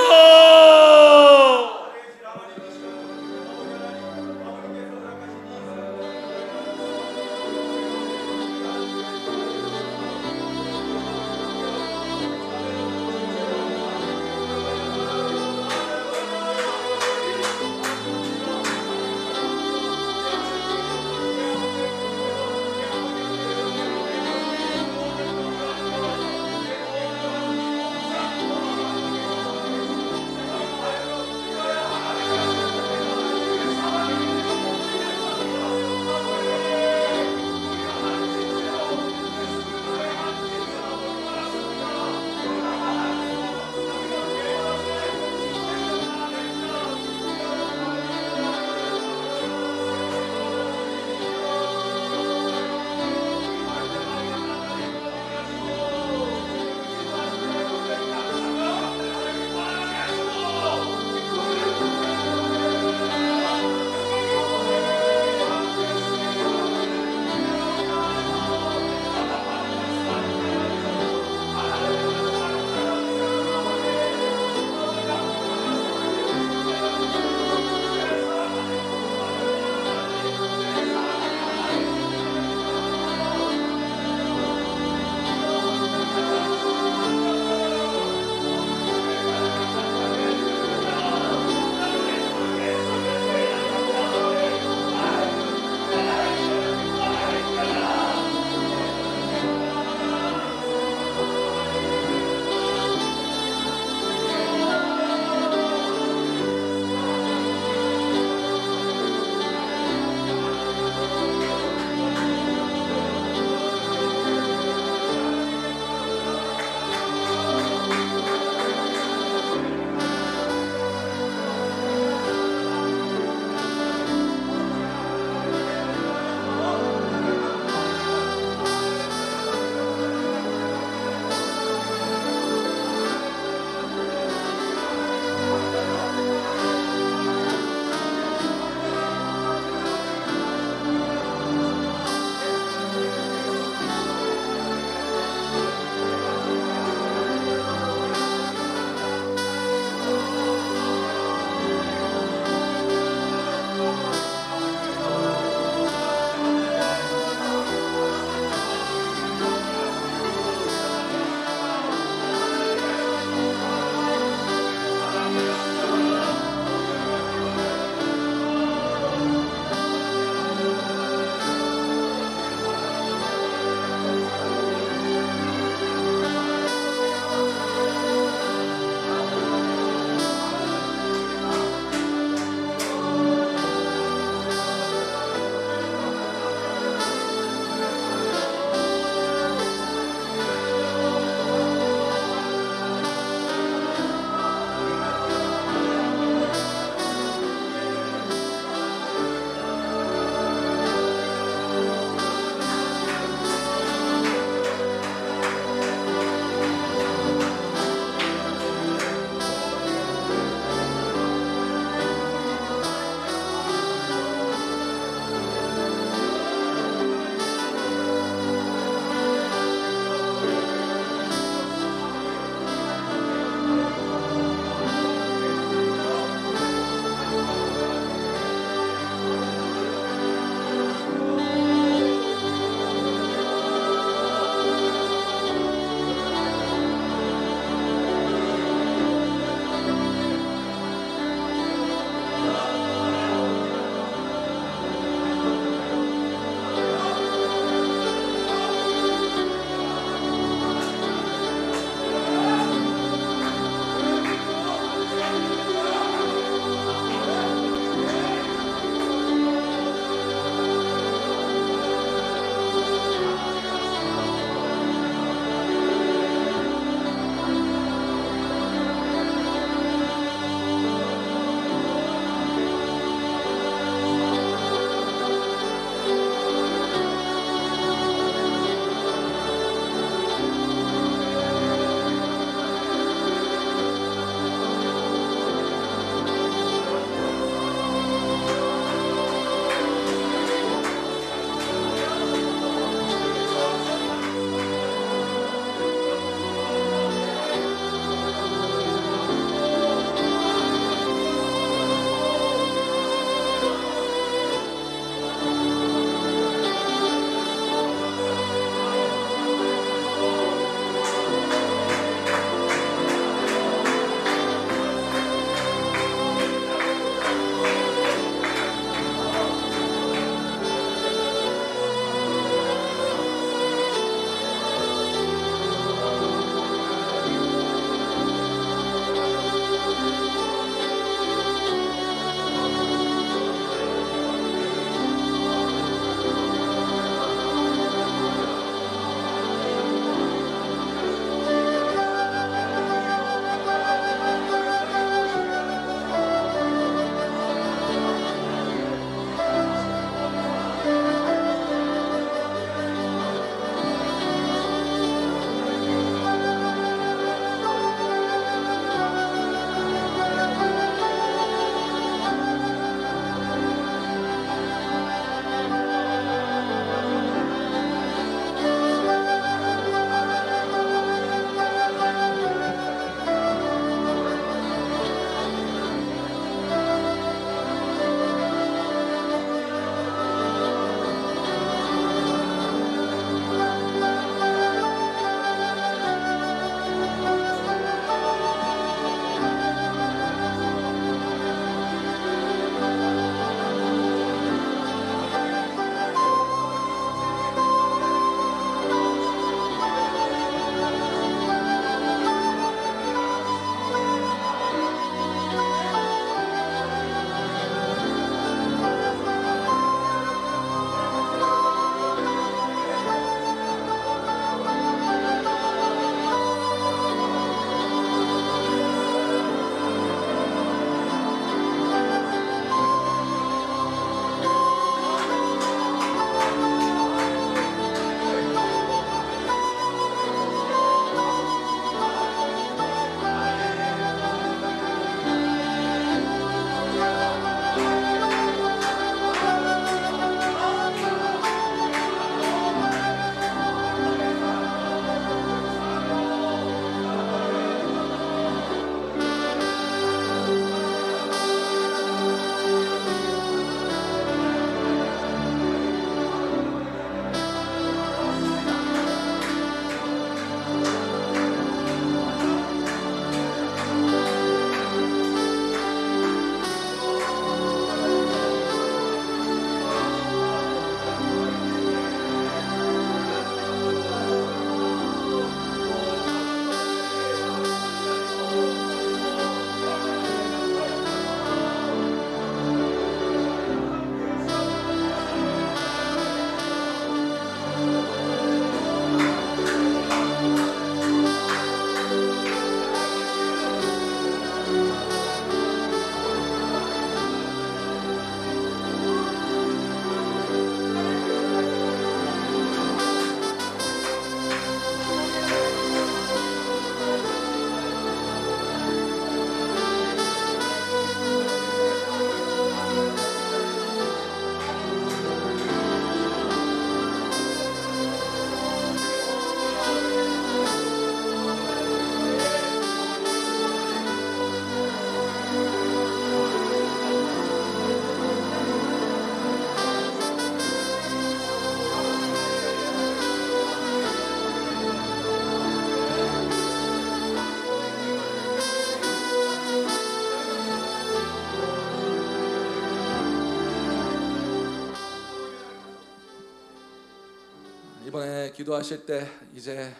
이번에 기도하실 때 이제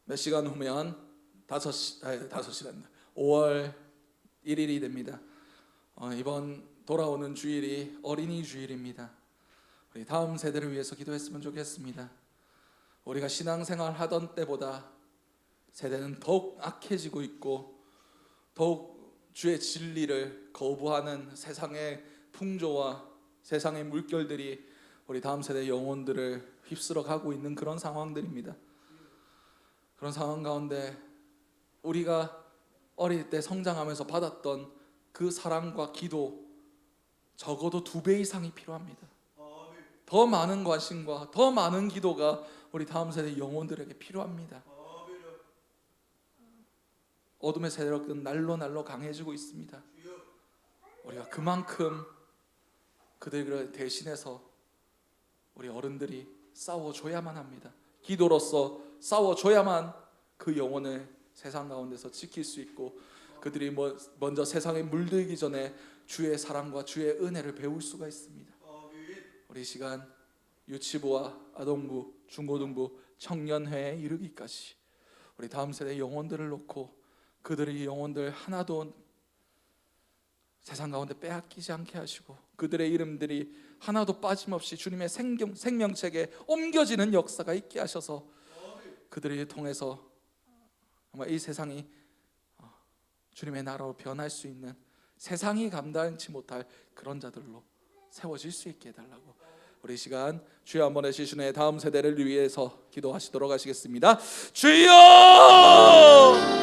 몇 시간 후면 5시란다. 5월 1일이 됩니다. 이번 돌아오는 주일이 어린이 주일입니다. 우리 다음 세대를 위해서 기도했으면 좋겠습니다. 우리가 신앙생활 하던 때보다 세대는 더욱 악해지고 있고 더욱 주의 진리를 거부하는 세상의 풍조와 세상의 물결들이 우리 다음 세대 영혼들을 휩쓸어 가고 있는 그런 상황들입니다. 그런 상황 가운데 우리가 어릴 때 성장하면서 받았던 그 사랑과 기도 적어도 2배 이상이 필요합니다. 더 많은 관심과 더 많은 기도가 우리 다음 세대 영혼들에게 필요합니다. 어둠의 세력은 날로 강해지고 있습니다. 우리가 그만큼 그들을 대신해서 우리 어른들이 싸워줘야만 합니다. 기도로서 싸워줘야만 그 영혼을 세상 가운데서 지킬 수 있고 그들이 먼저 세상에 물들기 전에 주의 사랑과 주의 은혜를 배울 수가 있습니다. 우리 시간 유치부와 아동부, 중고등부, 청년회에 이르기까지 우리 다음 세대 영혼들을 놓고 그들의 영혼들 하나도 세상 가운데 빼앗기지 않게 하시고 그들의 이름들이 하나도 빠짐없이 주님의 생명책에 옮겨지는 역사가 있게 하셔서 그들을 통해서 정말 이 세상이 주님의 나라로 변할 수 있는 세상이 감당치 못할 그런 자들로 세워질 수 있게 해달라고 우리 시간 주여 한번 해주시는 다음 세대를 위해서 기도하시도록 하시겠습니다. 주여!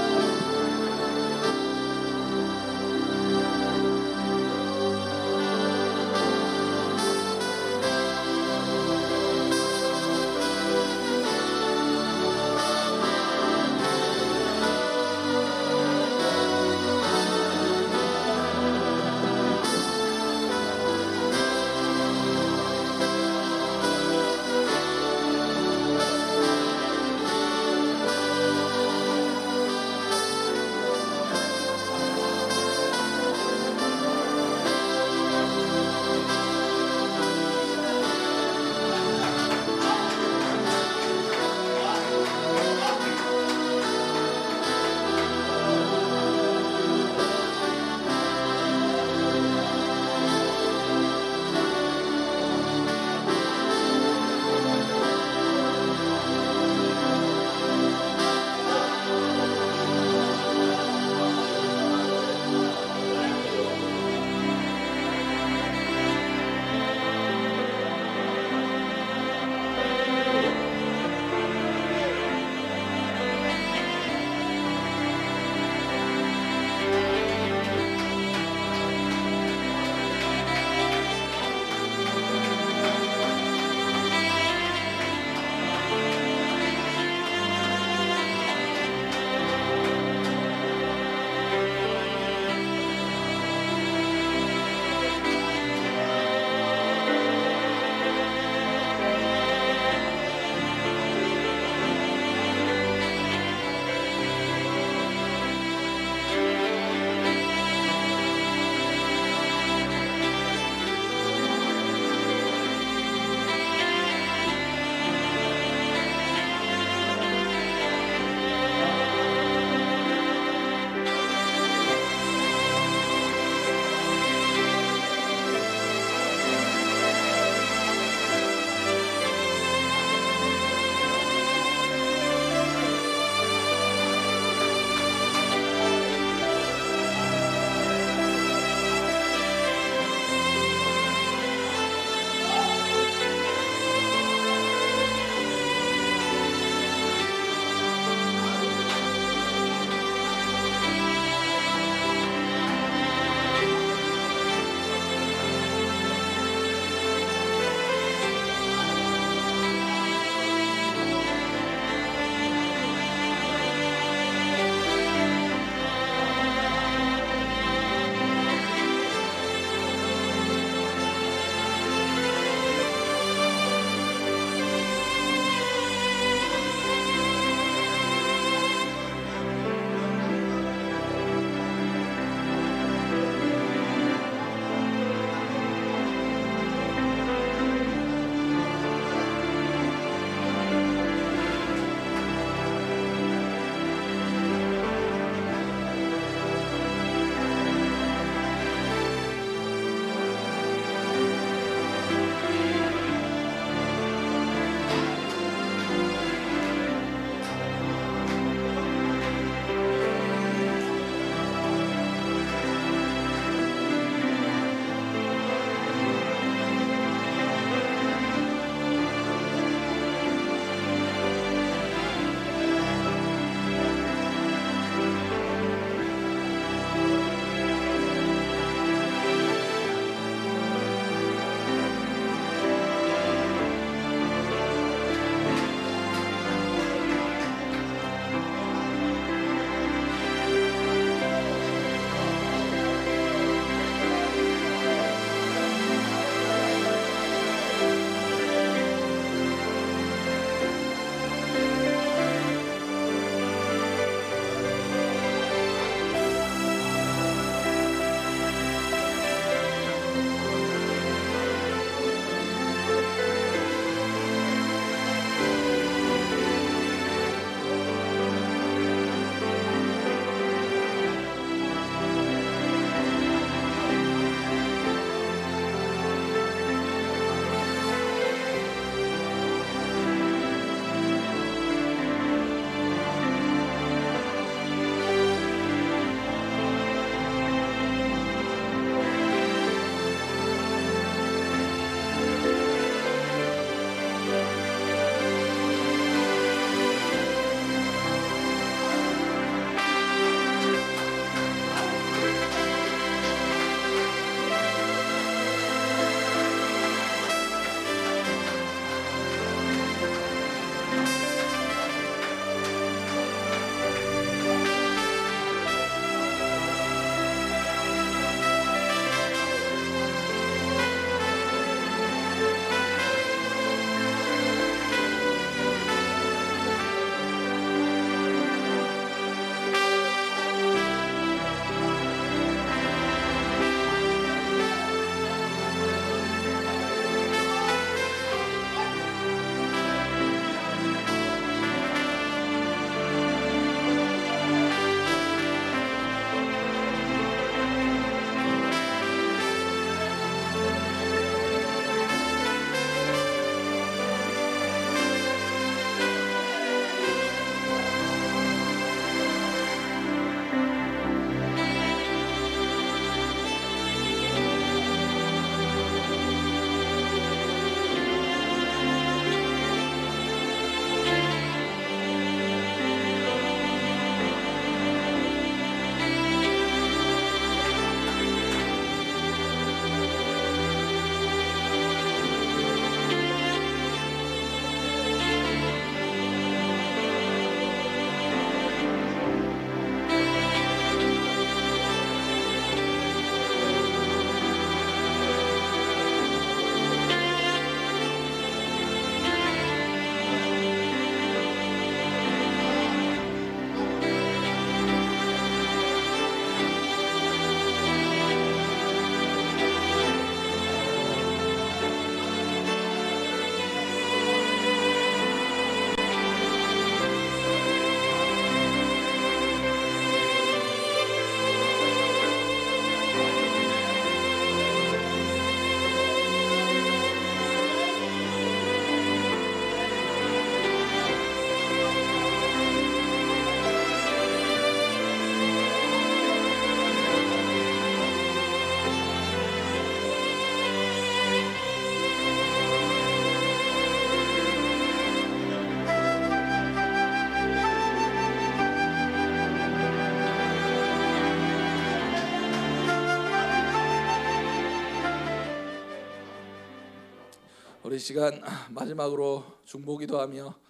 우리 시간 마지막으로 중보기도하며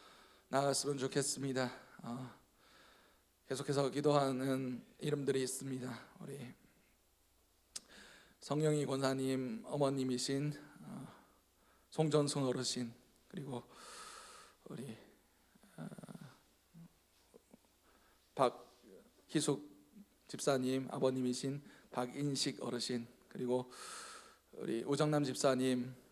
나아갔으면 좋겠습니다. 계속해서 기도하는 이름들이 있습니다. 우리 성령이 권사님 어머님이신 송전순 어르신, 그리고 우리 박희숙 집사님 아버님이신 박인식 어르신, 그리고 우리 우정남 집사님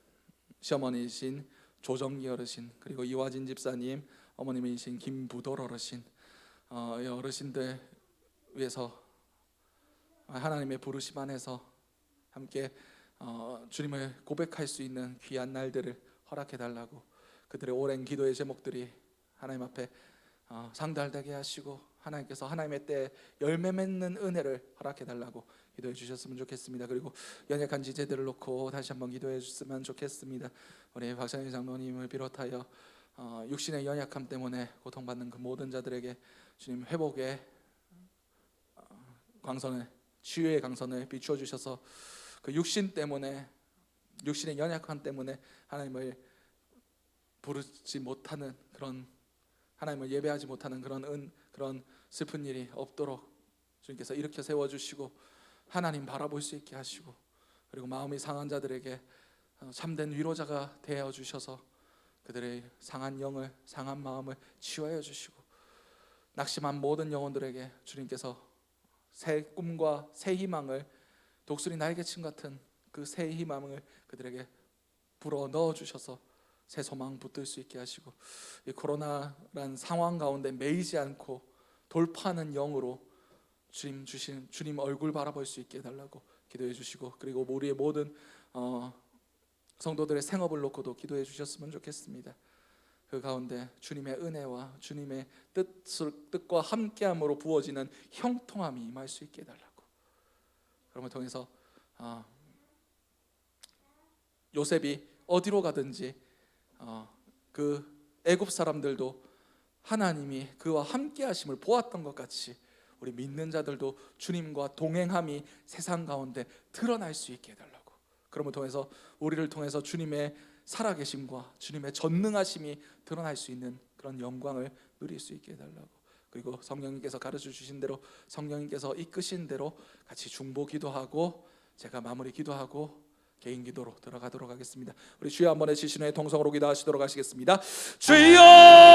시어머니이신 조정기 어르신, 그리고 이화진 집사님 어머님이신 김부돌 어르신, 이 어르신들 위해서 하나님의 부르심 안에서 함께 주님을 고백할 수 있는 귀한 날들을 허락해 달라고, 그들의 오랜 기도의 제목들이 하나님 앞에 상달되게 하시고 하나님께서 하나님의 때에 열매 맺는 은혜를 허락해 달라고 기도해 주셨으면 좋겠습니다. 그리고 연약한 지체들을 놓고 다시 한번 기도해 주셨으면 좋겠습니다. 우리 박상희 장로님을 비롯하여 육신의 연약함 때문에 고통받는 그 모든 자들에게 주님 회복의 광선을, 치유의 광선을 비추어 주셔서 그 육신 때문에, 육신의 연약함 때문에 하나님을 부르지 못하는 그런, 하나님을 예배하지 못하는 그런 슬픈 일이 없도록 주님께서 일으켜 세워 주시고 하나님 바라볼 수 있게 하시고, 그리고 마음이 상한 자들에게 참된 위로자가 되어 주셔서 그들의 상한 영을, 상한 마음을 치유하여 주시고, 낙심한 모든 영혼들에게 주님께서 새 꿈과 새 희망을, 독수리 날개침 같은 그 새 희망을 그들에게 불어 넣어 주셔서 새 소망 붙들 수 있게 하시고, 이 코로나란 상황 가운데 매이지 않고 돌파하는 영으로 주님 얼굴 바라볼 수 있게 해달라고 기도해 주시고, 그리고 우리의 모든 성도들의 생업을 놓고도 기도해 주셨으면 좋겠습니다. 그 가운데 주님의 은혜와 주님의 뜻과 함께함으로 부어지는 형통함이 임할 수 있게 해달라고, 그럼을 통해서 요셉이 어디로 가든지 그 애굽 사람들도 하나님이 그와 함께 하심을 보았던 것 같이 우리 믿는 자들도 주님과 동행함이 세상 가운데 드러날 수 있게 해달라고, 그럼을 통해서 우리를 통해서 주님의 살아계심과 주님의 전능하심이 드러날 수 있는 그런 영광을 누릴 수 있게 해달라고, 그리고 성령님께서 가르쳐 주신 대로, 성령님께서 이끄신 대로 같이 중보 기도하고 제가 마무리 기도하고 개인 기도로 들어가도록 하겠습니다. 우리 주여 한번 해주신 후에 통성으로 기도하시도록 하시겠습니다. 주여!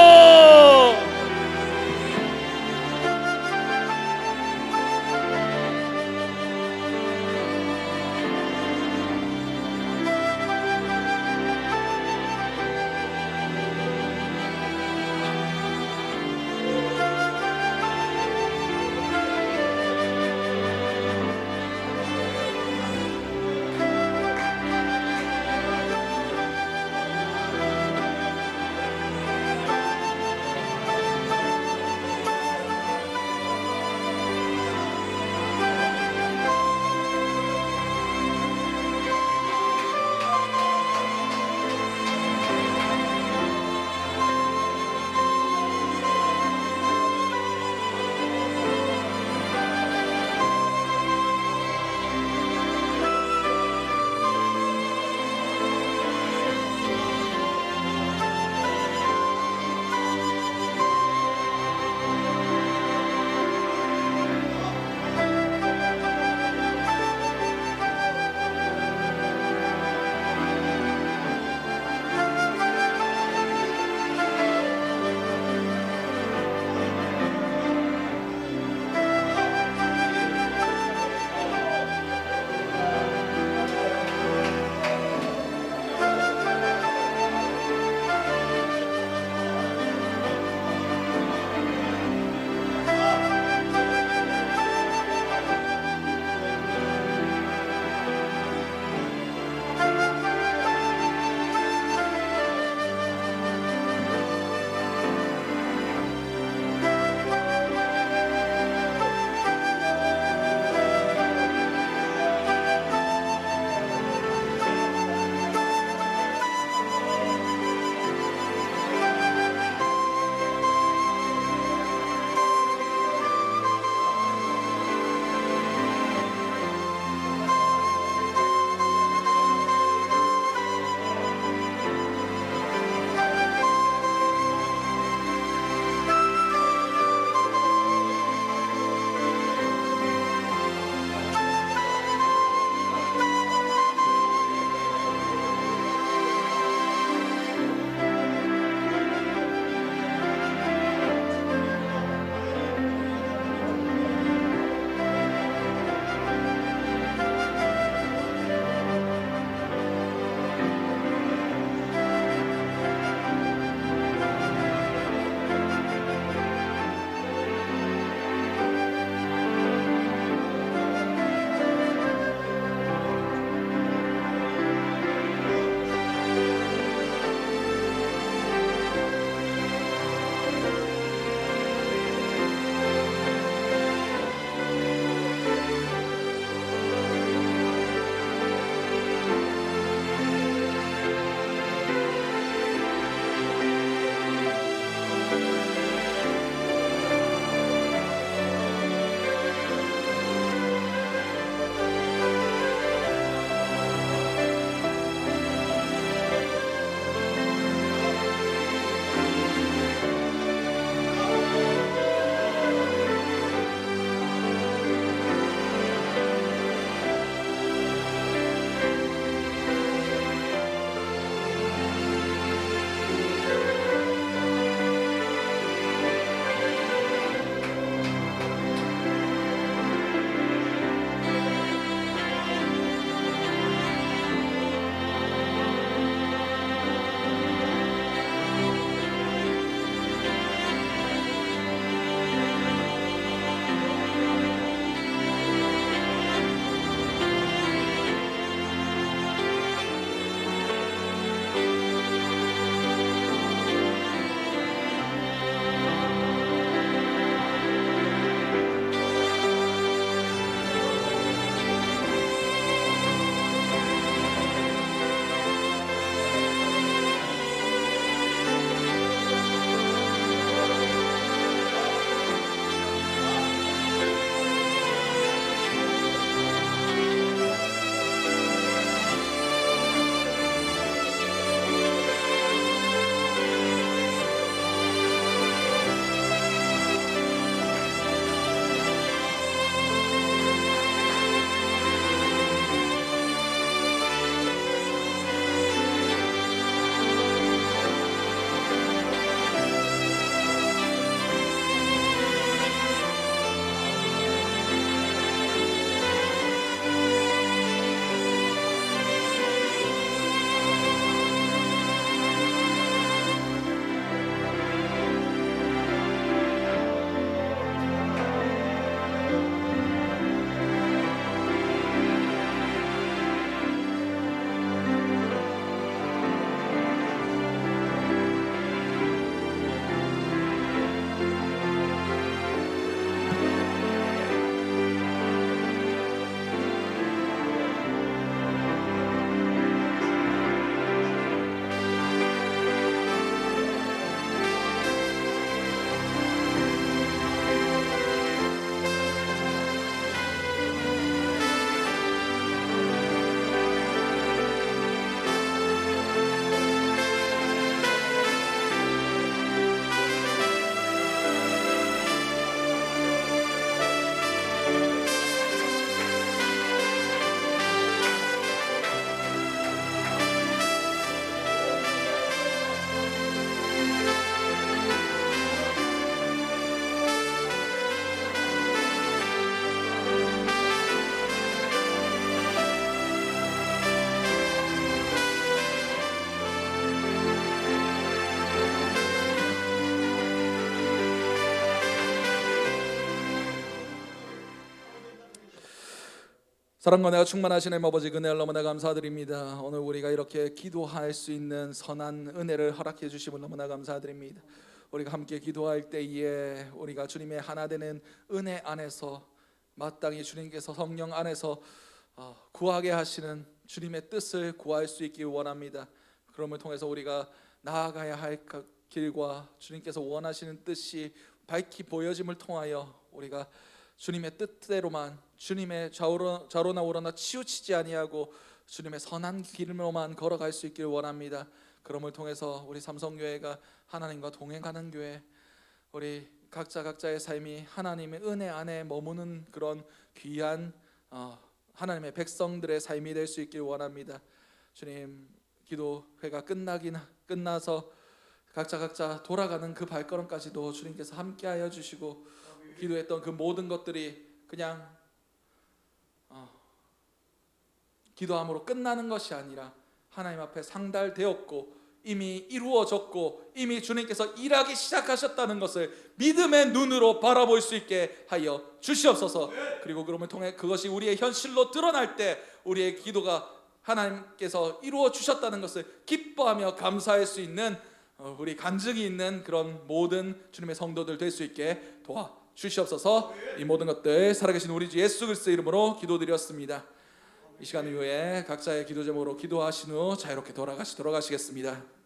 사랑과 내가 충만하신 하나님 아버지, 은혜를 너무나 감사드립니다. 오늘 우리가 이렇게 기도할 수 있는 선한 은혜를 허락해 주심을 너무나 감사드립니다. 우리가 함께 기도할 때에 우리가 주님의 하나 되는 은혜 안에서 마땅히 주님께서 성령 안에서 구하게 하시는 주님의 뜻을 구할 수 있기 원합니다. 그럼을 통해서 우리가 나아가야 할 길과 주님께서 원하시는 뜻이 밝히 보여짐을 통하여 우리가 주님의 뜻대로만, 주님의 좌로나 우로나 치우치지 아니하고 주님의 선한 길로만 걸어갈 수 있기를 원합니다. 그럼을 통해서 우리 삼성교회가 하나님과 동행하는 교회, 우리 각자의 삶이 하나님의 은혜 안에 머무는 그런 귀한 하나님의 백성들의 삶이 될 수 있기를 원합니다. 주님, 기도회가 끝나서 각자 돌아가는 그 발걸음까지도 주님께서 함께하여 주시고, 기도했던 그 모든 것들이 그냥 기도함으로 끝나는 것이 아니라 하나님 앞에 상달되었고 이미 이루어졌고 이미 주님께서 일하기 시작하셨다는 것을 믿음의 눈으로 바라볼 수 있게 하여 주시옵소서. 그리고 그럼을 통해 그것이 우리의 현실로 드러날 때 우리의 기도가 하나님께서 이루어 주셨다는 것을 기뻐하며 감사할 수 있는 우리 간증이 있는 그런 모든 주님의 성도들 될 수 있게 도와 주시옵소서. 이 모든 것들 살아계신 우리 주 예수 그리스도의 이름으로 기도드렸습니다. 이 시간 이후에 각자의 기도 제목으로 기도하신 후 자유롭게 돌아가시겠습니다.